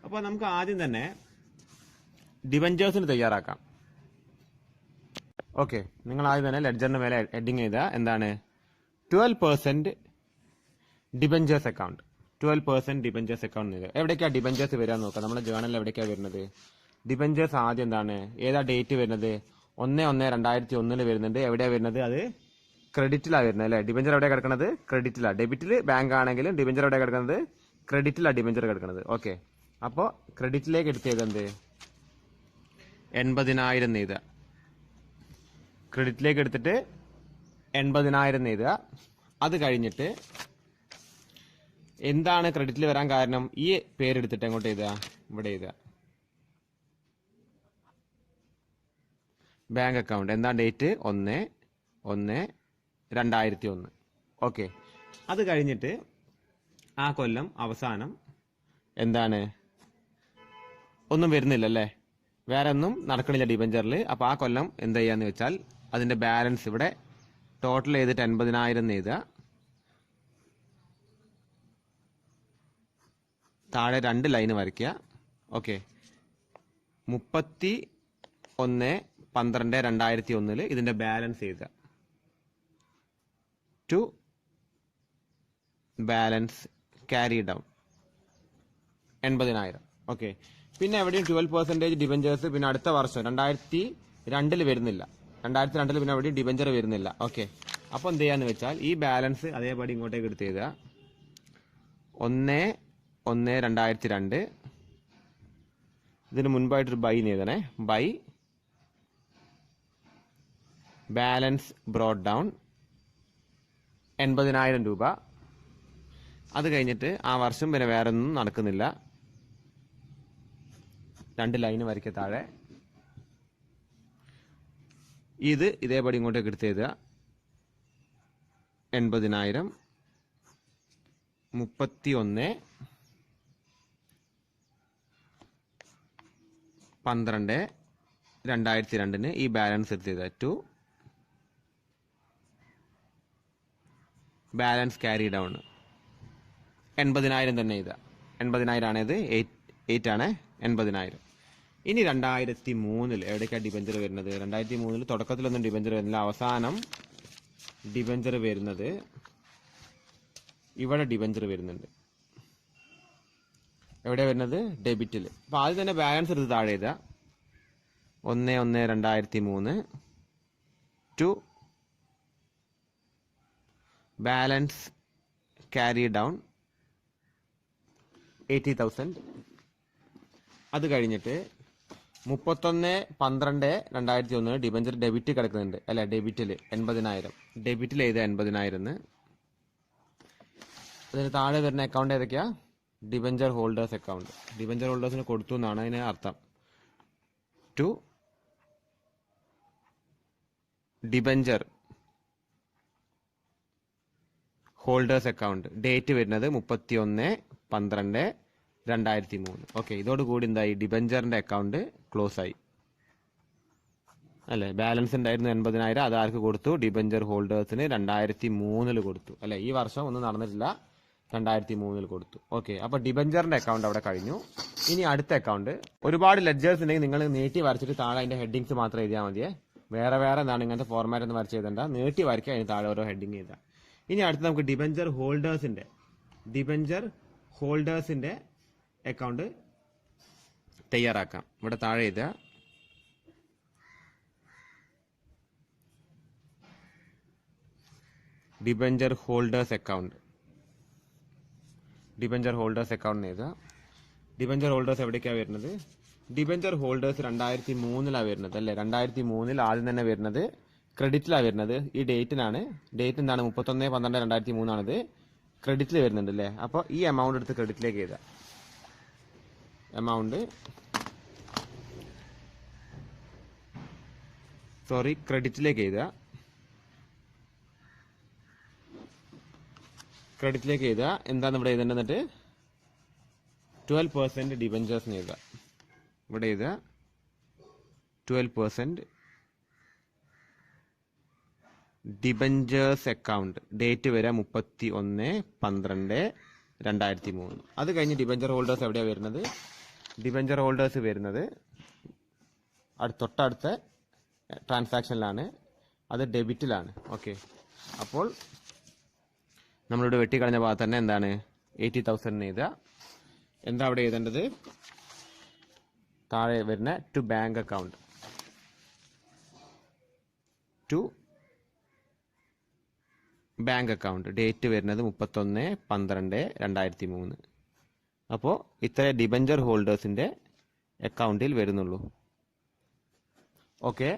അപ്പോൾ നമുക്ക് ആദ്യം തന്നെ ഡിബഞ്ചേഴ്സിന് തയ്യാറാക്കാം. ഓക്കെ, നിങ്ങൾ ആദ്യം തന്നെ ലെഡ്ജറിന് മേലെ ഹെഡിങ് ചെയ്ത എന്താണ് 12% ഡിബഞ്ചേഴ്സ് അക്കൗണ്ട്. 12% debentures account. എവിടേക്കാണ് ഡിബഞ്ചേഴ്സ് വരാൻ നോക്കാം. നമ്മുടെ ജേണലിൽ എവിടേക്കാണ് വരുന്നത് ഡിബഞ്ചേഴ്സ്? ആദ്യം എന്താണ്, ഏതാ ഡേറ്റ് വരുന്നത്? 1/1/2001 വരുന്നുണ്ട്. എവിടെയാണ് വരുന്നത്? അത് ക്രെഡിറ്റിലാണ് വരുന്നത് അല്ലേ? ഡിബഞ്ചർ എവിടെയാണ് കിടക്കുന്നത്? ക്രെഡിറ്റിലാണ്. ഡെബിറ്റിൽ ബാങ്ക് ആണെങ്കിലും ഡിബഞ്ചർ എവിടെയാണ് കിടക്കുന്നത്? ക്രെഡിറ്റിലാണ് ഡിബഞ്ചർ കിടക്കുന്നത്. ഓക്കെ, അപ്പോൾ ക്രെഡിറ്റിലേക്ക് എടുത്തത് എന്ത്? 80,000 എഴുതുക. ക്രെഡിറ്റിലേക്ക് എടുത്തിട്ട് 80,000 എഴുതുക. അത് കഴിഞ്ഞിട്ട് എന്താണ് ക്രെഡിറ്റിൽ വരാൻ കാരണം? ഈ പേരെടുത്തിട്ട് എങ്ങോട്ട് എഴുതുക? ഇവിടെ എഴുതുക. ബാങ്ക് അക്കൗണ്ട് എന്താ ഡേറ്റ്? 1/1/2001. ഓക്കെ, അത് കഴിഞ്ഞിട്ട് ആ കൊല്ലം അവസാനം എന്താണ്, ഒന്നും വരുന്നില്ല അല്ലേ? വേറെ ഒന്നും നടക്കണില്ല ഡിബഞ്ചറിൽ. അപ്പോൾ ആ കൊല്ലം എന്ത് ചെയ്യാന്ന് വെച്ചാൽ അതിന്റെ ബാലൻസ് ഇവിടെ ടോട്ടൽ ചെയ്തിട്ട് 80,000 എഴുതുക. താഴെ 2 ലൈന് വരയ്ക്കുക. ഓക്കെ, 31/12/2001 ഇതിന്റെ ബാലൻസ് എഴുതുക. To balance carry down 80,000. Okay, പിന്നെ എവിടെയും 12% ഡിബഞ്ചേഴ്സ്. പിന്നെ അടുത്ത വർഷം 2002 വരുന്നില്ല. 2002 പിന്നെ എവിടെയും ഡിബഞ്ചർ വരുന്നില്ല. ഓക്കെ, അപ്പോൾ എന്ത് ചെയ്യാന്ന് വെച്ചാൽ ഈ ബാലൻസ് അതേപടി ഇങ്ങോട്ടേക്ക് എടുത്ത് എഴുതുക. 1/1/2002. ഇതിന് മുൻപായിട്ടൊരു ബൈ എഴുതണേ. ബൈ ബാലൻസ് ബ്രോഡ് ഡൗൺ 80,000 രൂപ. അത് കഴിഞ്ഞിട്ട് ആ വർഷം പിന്നെ വേറെ ഒന്നും നടക്കുന്നില്ല. 2 ലൈന് വരയ്ക്കുക താഴെ. ഇത് ഇതേപടി ഇങ്ങോട്ടേക്ക് എടുത്ത് എഴുതുക. 80,000 31/12/2002 ഈ ബാലൻസ് എടുത്ത് എഴുതുക. ടു ബാലൻസ് ക്യാരി ഡൗൺ 80,000 തന്നെ എഴുതുക. 80,000 ആണത്. 8 ആണ് 80,000. ഇനി 2003 എവിടേക്കാണ് ഡിബഞ്ചർ വരുന്നത്? 2003 തുടക്കത്തിലൊന്നും ഡിബഞ്ചർ വരുന്നില്ല. അവസാനം ഡിബഞ്ചർ വരുന്നത് ഇവിടെ ഡിബഞ്ചർ വരുന്നുണ്ട്. എവിടെ വരുന്നത്? ഡെബിറ്റിൽ. അപ്പൊ ആദ്യം തന്നെ ബാലൻസ് എടുത്ത് താഴെ എഴുതുക. 1/1/2003 ടു ബാലൻസ് ക്യാരി ഡൗൺ 80,000. അത് കഴിഞ്ഞിട്ട് 31/12/2001 ഡിബഞ്ചർ ഡെബിറ്റ് കിടക്കുന്നുണ്ട് അല്ലെ? ഡെബിറ്റിൽ 80,000. ഡെബിറ്റിൽ എഴുതുക 80,000. അതിന് താഴെ വരുന്ന അക്കൗണ്ട് ഏതൊക്കെയാ? Debenture holders account. ഡിബഞ്ചർ ഹോൾഡേഴ്സിന് കൊടുത്തു എന്നാണ് അതിന് അർത്ഥം. To debenture holders account. Date വരുന്നത് 31/12/2003. ഓക്കെ, ഇതോടുകൂടി എന്തായി? ഡിബഞ്ചറിന്റെ അക്കൗണ്ട് ക്ലോസ് ആയി അല്ലെ? ബാലൻസ് ഉണ്ടായിരുന്നു 80,000. അത് ആർക്ക് കൊടുത്തു? ഡിബഞ്ചർ ഹോൾഡേഴ്സിന് 2003 കൊടുത്തു അല്ലെ? ഈ വർഷം ഒന്നും നടന്നിട്ടില്ല. 2003 കൊടുത്തു. ഓക്കെ, അപ്പൊ ഡിബഞ്ചറിന്റെ അക്കൗണ്ട് അവിടെ കഴിഞ്ഞു. ഇനി അടുത്ത അക്കൗണ്ട്. ഒരുപാട് ലെഡ്ജേഴ്സ് ഉണ്ടെങ്കിൽ നിങ്ങൾ നീട്ടി വരച്ചിട്ട് താഴെ അതിന്റെ ഹെഡിങ്സ് മാത്രം എഴുതിയാൽ മതിയെ. വേറെ എന്താണ് ഇങ്ങനത്തെ ഫോർമാറ്റ് ഒന്നും വരച്ച് എഴുതണ്ട. നീട്ടി വരയ്ക്കുക, അതിന് താഴെ ഓരോ ഹെഡിങ് എഴുതാം. ഇനി അടുത്ത് നമുക്ക് ഡിബഞ്ചർ ഹോൾഡേഴ്സിന്റെ അക്കൗണ്ട് തയ്യാറാക്കാം. ഇവിടെ താഴെ എഴുതുക. ഡിബഞ്ചർ ഹോൾഡേഴ്സ് അക്കൗണ്ട് എഴുതുക. ഡിബഞ്ചർ ഹോൾഡേഴ്സ് എവിടേക്കാണ് വരുന്നത്? ഡിബഞ്ചർ ഹോൾഡേഴ്സ് 2003 വരുന്നത് അല്ലേ? 2003 ആദ്യം തന്നെ വരുന്നത് ക്രെഡിറ്റിലാണ് വരുന്നത്. ഈ ഡേറ്റിനാണ്. ഡേറ്റ് എന്താണ്? 31/12/2003 ആണിത്. ക്രെഡിറ്റിൽ വരുന്നുണ്ട് അല്ലേ? അപ്പോൾ ഈ എമൗണ്ട് എടുത്ത് ക്രെഡിറ്റിലേക്ക് എഴുതാം. ക്രെഡിറ്റിലേക്ക് എഴുതുക. ക്രെഡിറ്റിലേക്ക് എഴുതുക. എന്താണ് ഇവിടെ എഴുതേണ്ടത്? എന്നിട്ട് 12% ഡിബഞ്ചേഴ്സ് എഴുതുക. ഇവിടെ എഴുതുക 12% ഡിബഞ്ചേഴ്സ് അക്കൗണ്ട്. ഡേറ്റ് വരെ 31/12/2003. അത് കഴിഞ്ഞ് ഡിബഞ്ചർ ഹോൾഡേഴ്സ് എവിടെയാണ് വരുന്നത്? ഡിബഞ്ചർ ഹോൾഡേഴ്സ് വരുന്നത് തൊട്ടടുത്ത ട്രാൻസാക്ഷനിലാണ്. അത് ഡെബിറ്റിലാണ്. ഓക്കെ, അപ്പോൾ നമ്മളിവിടെ വെട്ടിക്കളഞ്ഞ ഭാഗത്ത് തന്നെ എന്താണ് 80,000 എഴുതുക. എന്താ അവിടെ എഴുതേണ്ടത്? താഴെ വരുന്ന to bank account. To bank account. Date വരുന്നത് 31/12/2003. അപ്പോൾ ഇത്ര ഡിബഞ്ചർ ഹോൾഡേഴ്സിന്റെ അക്കൗണ്ടിൽ വരുന്നുള്ളൂ. ഓക്കെ,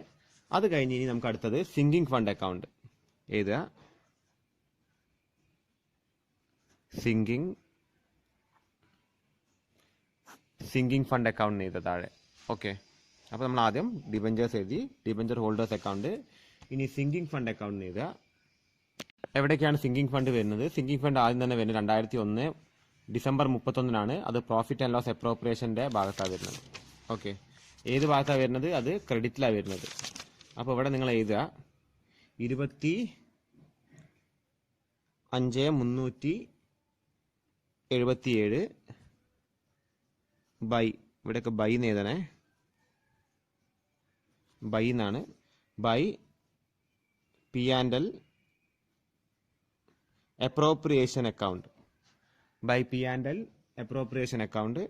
അത് കഴിഞ്ഞ് ഇനി നമുക്ക് അടുത്തത് സിങ്കിങ് ഫണ്ട് അക്കൗണ്ട് എഴുതുക. സിങ്കിങ് ഫണ്ട് അക്കൗണ്ട് എഴുതുക താഴെ. ഓക്കെ, അപ്പോൾ നമ്മൾ ആദ്യം ഡിബഞ്ചേഴ്സ് എഴുതി, ഡിബഞ്ചർ ഹോൾഡേഴ്സ് അക്കൗണ്ട്. ഇനി സിങ്കിങ് ഫണ്ട് അക്കൗണ്ട് എഴുതുക. എവിടേക്കാണ് സിങ്കിങ് ഫണ്ട് വരുന്നത്? സിങ്കിങ് ഫണ്ട് ആദ്യം തന്നെ വരുന്നത് 2001 ഡിസംബർ 31 അത് പ്രോഫിറ്റ് ആൻഡ് ലോസ് അപ്രോപ്രിയേഷന്റെ ഭാഗത്താണ് വരുന്നത്. ഓക്കെ, ഏത് ഭാഗത്താണ് വരുന്നത്? അത് ക്രെഡിറ്റിലാണ് വരുന്നത്. അപ്പോൾ ഇവിടെ നിങ്ങൾ എഴുതുക 25/377 ബൈ, ഇവിടെയൊക്കെ ബൈ എന്ന് എഴുതണേ, ബൈ എന്നാണ്. By P and L appropriation account. By P and L appropriation account.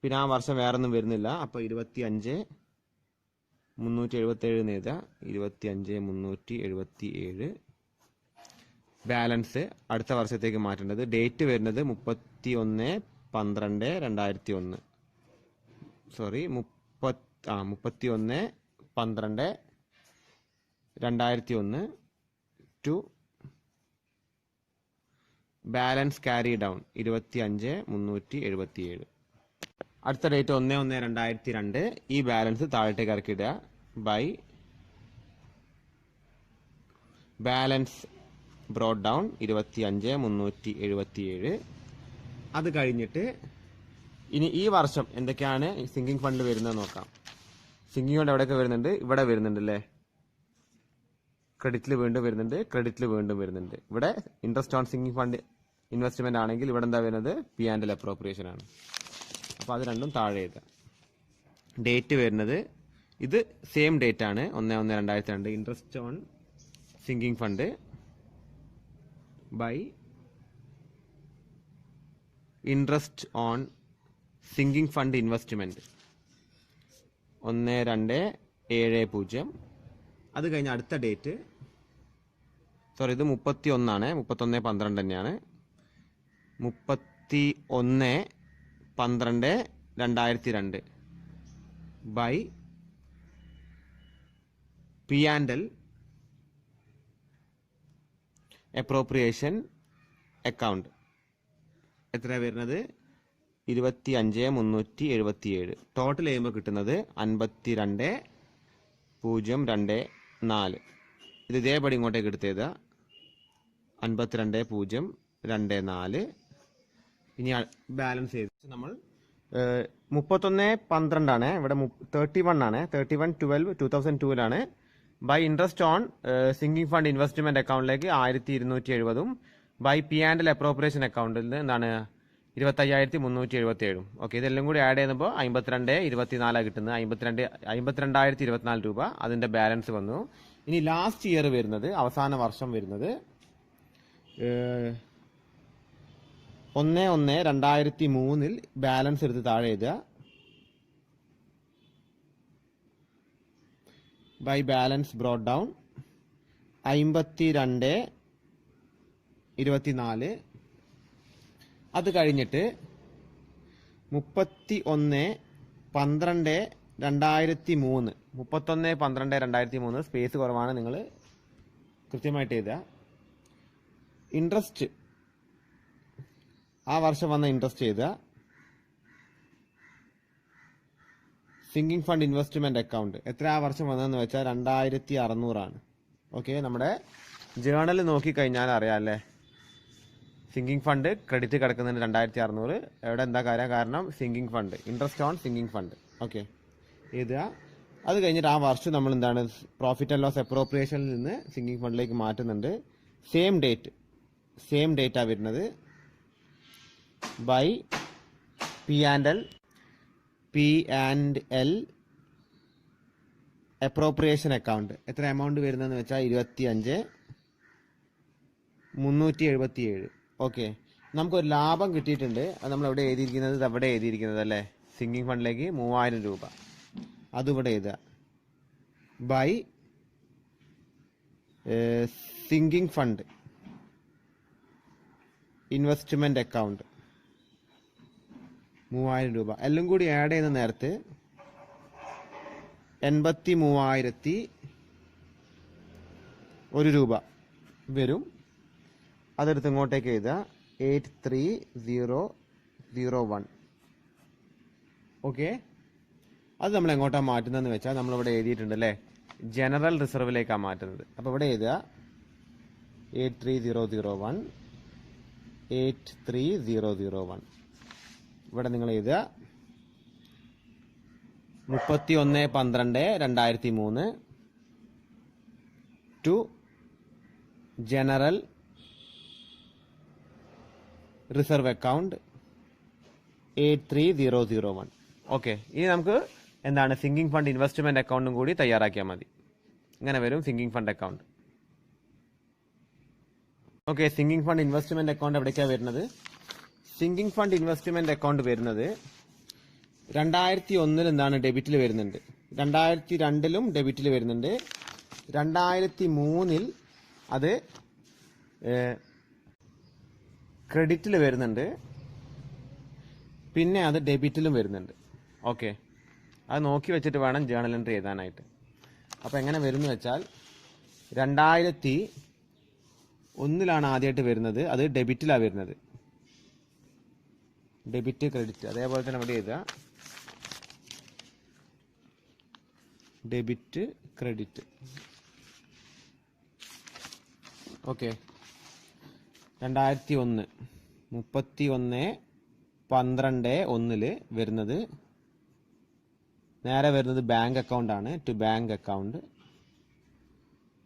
പിന്നെ ആ വർഷം വേറെ ഒന്നും വരുന്നില്ല. അപ്പോൾ 25/377 എന്ന് എഴുതുക. 25/377 ബാലൻസ് അടുത്ത വർഷത്തേക്ക് മാറ്റേണ്ടത്. ഡേറ്റ് വരുന്നത് 31/12/2001. 31/12/2001 ടു ബാലൻസ് ക്യാരി ഡൗൺ 25/377. അടുത്ത ഡേറ്റ് 1/1/2002. ഈ ബാലൻസ് താഴത്തേക്ക് ഇറക്കിയിടുക. By balance brought down 25/377. അത് കഴിഞ്ഞിട്ട് ഇനി ഈ വർഷം എന്തൊക്കെയാണ് സിങ്കിങ് ഫണ്ട് വരുന്നത് നോക്കാം. സിങ്കിങ് ഫണ്ട് എവിടെയൊക്കെ വരുന്നുണ്ട്? ഇവിടെ വരുന്നുണ്ട് അല്ലേ? ക്രെഡിറ്റിൽ വീണ്ടും വരുന്നുണ്ട്, ക്രെഡിറ്റിൽ വീണ്ടും വരുന്നുണ്ട്. ഇവിടെ interest on sinking fund investment ആണെങ്കിൽ ഇവിടെ എന്താ വരുന്നത്? പി ആൻഡ് എൽ അപ്രോപ്രിയേഷൻ ആണ്. അപ്പോൾ അത് രണ്ടും താഴെ എഴുതുക. ഡേറ്റ് വരുന്നത് ഇത് സെയിം ഡേറ്റ് ആണ്, 1/1/2002. Interest on sinking fund by interest on sinking fund investment 1/2/70. അത് കഴിഞ്ഞ് അടുത്ത ഡേറ്റ്, ഇത് 31 31/12 തന്നെയാണ്. 31/12/2002 by P and L appropriation account. എത്ര വരുന്നത്? 25/377. ടോട്ടൽ ചെയ്യുമ്പോൾ കിട്ടുന്നത് 52,024. ഇത് ഇതേപടി ഇങ്ങോട്ടേക്ക് എടുത്തേത് 52,024. ഇനി ബാലൻസ് ചെയ്ത് നമ്മൾ 31/12 ഇവിടെ 31 31/12/2002 by interest on sinking fund investment അക്കൗണ്ടിലേക്ക് 1270 by P and L appropriation അക്കൗണ്ടിൽ നിന്ന് എന്താണ് 25,377. ഓക്കെ, ഇതെല്ലാം കൂടി ആഡ് ചെയ്യുമ്പോൾ 52,024 കിട്ടുന്നത്. 52,024 രൂപ അതിന്റെ ബാലൻസ് വന്നു. ഇനി ലാസ്റ്റ് ഇയർ വരുന്നത്, അവസാന വർഷം വരുന്നത് 1/1/2003 ബാലൻസ് എടുത്ത് താഴെ എഴുതുക. By balance brought down 52,024. അത് കഴിഞ്ഞിട്ട് 31/12/2003 31/12/2003 സ്പേസ് കുറവാണ്, നിങ്ങൾ കൃത്യമായിട്ട് എഴുതുക. ഇൻട്രസ്റ്റ് ആ വർഷം വന്ന ഇൻട്രസ്റ്റ് എഴുതുക. സിങ്കിങ് ഫണ്ട് ഇൻവെസ്റ്റ്മെന്റ് അക്കൗണ്ട് എത്ര ആ വർഷം വന്നതെന്ന് വെച്ചാൽ 2600 ആണ്. ഓക്കെ, നമ്മുടെ ജേണൽ നോക്കിക്കഴിഞ്ഞാൽ അറിയാം അല്ലേ, സിങ്കിങ് ഫണ്ട് ക്രെഡിറ്റ് കിടക്കുന്നുണ്ട് 2600. എവിടെ എന്താ കാര്യം? കാരണം sinking fund, interest on sinking fund. Okay, എഴുതുക. അത് കഴിഞ്ഞിട്ട് ആ വർഷം നമ്മൾ എന്താണ് പ്രോഫിറ്റ് ആൻഡ് ലോസ് അപ്രോപ്രിയേഷനിൽ നിന്ന് സിങ്കിങ് ഫണ്ടിലേക്ക് മാറ്റുന്നുണ്ട്. സെയിം ഡേറ്റ് ആ വരുന്നത് ബൈ P&L അപ്രോപ്രിയേഷൻ അക്കൗണ്ട്. എത്ര എമൗണ്ട് വരുന്നതെന്ന് വെച്ചാൽ 25,377. ഓക്കെ, നമുക്കൊരു ലാഭം കിട്ടിയിട്ടുണ്ട്. അത് നമ്മൾ എവിടെ എഴുതിയിരിക്കുന്നത്? അവിടെ എഴുതിയിരിക്കുന്നത് അല്ലേ, സിങ്കിങ് ഫണ്ടിലേക്ക് 3000 രൂപ. അതിവിടെ എഴുതുക. By sinking fund investment account 3000 രൂപ. എല്ലാം കൂടി ആഡ് ചെയ്യുന്ന നേരത്ത് 83,001 രൂപ വരും. അതെടുത്ത് ഇങ്ങോട്ടേക്ക് എഴുതുക 83,001. ഓക്കെ, അത് നമ്മൾ എങ്ങോട്ടാണ് മാറ്റുന്നതെന്ന് വെച്ചാൽ നമ്മളിവിടെ എഴുതിയിട്ടുണ്ട് അല്ലേ, ജനറൽ റിസർവിലേക്കാണ് മാറ്റുന്നത്. അപ്പോൾ ഇവിടെ എഴുതുക 83,001 83,001. ഇവിടെ നിങ്ങൾ എഴുതുക 31/12/2003 to general reserve account 83,001. Okay, ഇനി നമുക്ക് എന്താണ് സിങ്കിങ് ഫണ്ട് ഇൻവെസ്റ്റ്മെന്റ് അക്കൗണ്ടും കൂടി തയ്യാറാക്കിയാൽ മതി. ഇങ്ങനെ വരും sinking fund account. Okay, sinking fund investment account എവിടേക്കാണ് വരുന്നത്? സിങ്കിങ് ഫണ്ട് ഇൻവെസ്റ്റ്മെന്റ് അക്കൗണ്ട് വരുന്നത് 2001 എന്താണ് ഡെബിറ്റിൽ വരുന്നുണ്ട്, 2002 ഡെബിറ്റിൽ വരുന്നുണ്ട്, 2003 അത് ക്രെഡിറ്റിൽ വരുന്നുണ്ട്, പിന്നെ അത് ഡെബിറ്റിലും വരുന്നുണ്ട്. ഓക്കെ, അത് നോക്കി വെച്ചിട്ട് വേണം ജേണൽ എൻട്രി എഴുതാനായിട്ട്. അപ്പോൾ എങ്ങനെ വരുന്നു വെച്ചാൽ 2001 ആദ്യമായിട്ട് വരുന്നത്, അത് ഡെബിറ്റിലാണ് വരുന്നത്, ഡെബിറ്റ് ക്രെഡിറ്റ്. അതേപോലെ തന്നെ ഇവിടെ എഴുതുക ഡെബിറ്റ് ക്രെഡിറ്റ്. ഓക്കെ, 2001 31/12/1 വരുന്നത്, നേരെ വരുന്നത് ബാങ്ക് അക്കൗണ്ട് ആണ്, ടു ബാങ്ക് അക്കൗണ്ട്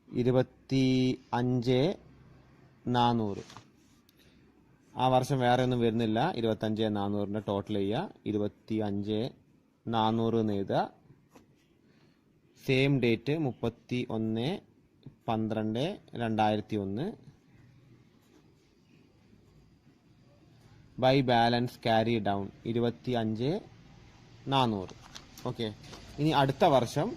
25,400. ആ വർഷം വേറെ ഒന്നും വരുന്നില്ല, 25,400 ടോട്ടൽ ചെയ്യുക, 25,400 എന്ന് എഴുതുക. Same date 31/12/2001 by balance carry down 25,400. Okay, ഇനി അടുത്ത വർഷം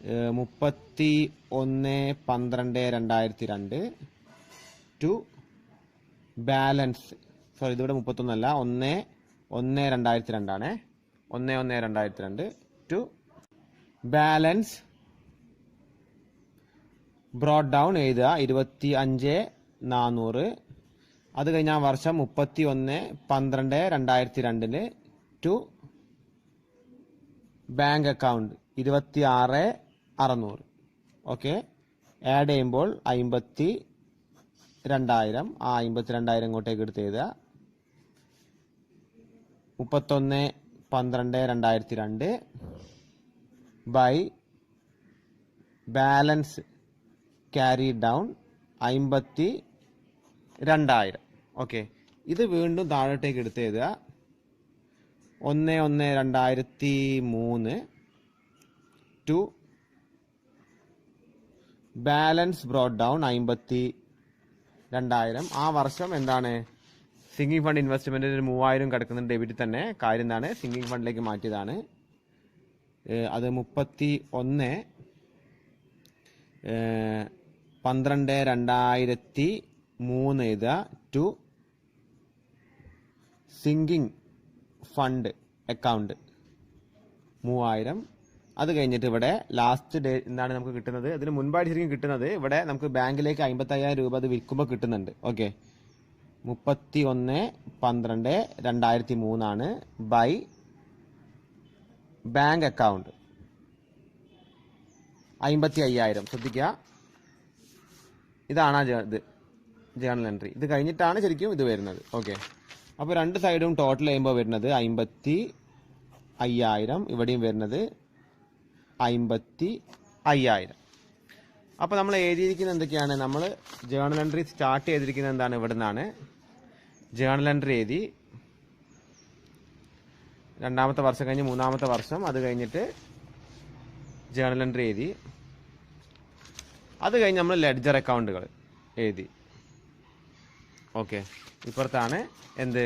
31/12/2002 ടു ബാലൻസ്, സോറി ഇതിവിടെ 31 അല്ല, 1/1/2002 ആണ്, 1/1/2002 ടു ബാലൻസ് ബ്രോഡ് ഡൗൺ എഴുതുക 25,400. അത് കഴിഞ്ഞ ആ വർഷം 31/12/2002 to bank account 26,600. Okay, add ചെയ്യുമ്പോൾ 52,000. ആ 52,000 ഇങ്ങോട്ടേക്ക് എടുത്ത് എഴുതുക. 31/12/2002 by balance carry down 52,000. Okay, ഇത് വീണ്ടും താഴോട്ടേക്ക് എടുത്ത് എഴുതുക 1/1/2003 ടു ബാലൻസ് ബ്രോഡ് ഡൗൺ 52,000. ആ വർഷം എന്താണ് സിങ്കിങ് ഫണ്ട് ഇൻവെസ്റ്റ്മെന്റിന് 3000 കിടക്കുന്നുണ്ട് ഡെബിറ്റ് തന്നെ. കാര്യം എന്താണ്, സിങ്കിങ് ഫണ്ടിലേക്ക് മാറ്റിയതാണ്. അത് 31/12/2003 എഴുതുക ടു സിങ്കിങ് ഫണ്ട് അക്കൗണ്ട് 3000. അത് കഴിഞ്ഞിട്ട് ഇവിടെ ലാസ്റ്റ് ഡേ എന്താണ് നമുക്ക് കിട്ടുന്നത്, അതിന് മുൻപായിട്ട് ശരിക്കും കിട്ടുന്നത് ഇവിടെ നമുക്ക് ബാങ്കിലേക്ക് 55,000 രൂപ അത് വിൽക്കുമ്പോൾ കിട്ടുന്നുണ്ട്. ഓക്കെ, 31/12/2003 ആണ് ബൈ ബാങ്ക് അക്കൗണ്ട് 55,000. ശ്രദ്ധിക്കുക, ഇതാണ് ഇത് ജേണൽ എൻട്രി. ഇത് കഴിഞ്ഞിട്ടാണ് ശരിക്കും ഇത് വരുന്നത്. ഓക്കെ, അപ്പോൾ രണ്ട് സൈഡും ടോട്ടൽ ചെയ്യുമ്പോൾ വരുന്നത് 55,000, ഇവിടെയും വരുന്നത് 55,000. അപ്പോൾ നമ്മൾ എഴുതിയിരിക്കുന്നത് എന്തൊക്കെയാണ്, നമ്മൾ ജേണൽ എൻട്രി സ്റ്റാർട്ട് ചെയ്തിരിക്കുന്നത് എന്താണ്, ഇവിടെ നിന്നാണ് ജേണൽ എൻട്രി എഴുതി. രണ്ടാമത്തെ വർഷം കഴിഞ്ഞ് മൂന്നാമത്തെ വർഷം, അത് കഴിഞ്ഞിട്ട് ജേണൽ എൻട്രി എഴുതി. അത് കഴിഞ്ഞ് നമ്മൾ ലെഡ്ജർ അക്കൗണ്ടുകൾ എഴുതി. ഓക്കെ, ഇപ്പുറത്താണ് എന്ത്,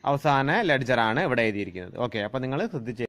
അവസാന ലെഡ്ജറാണ് ഇവിടെ എഴുതിയിരിക്കുന്നത്. ഓക്കെ, അപ്പോൾ നിങ്ങൾ ശ്രദ്ധിച്ച്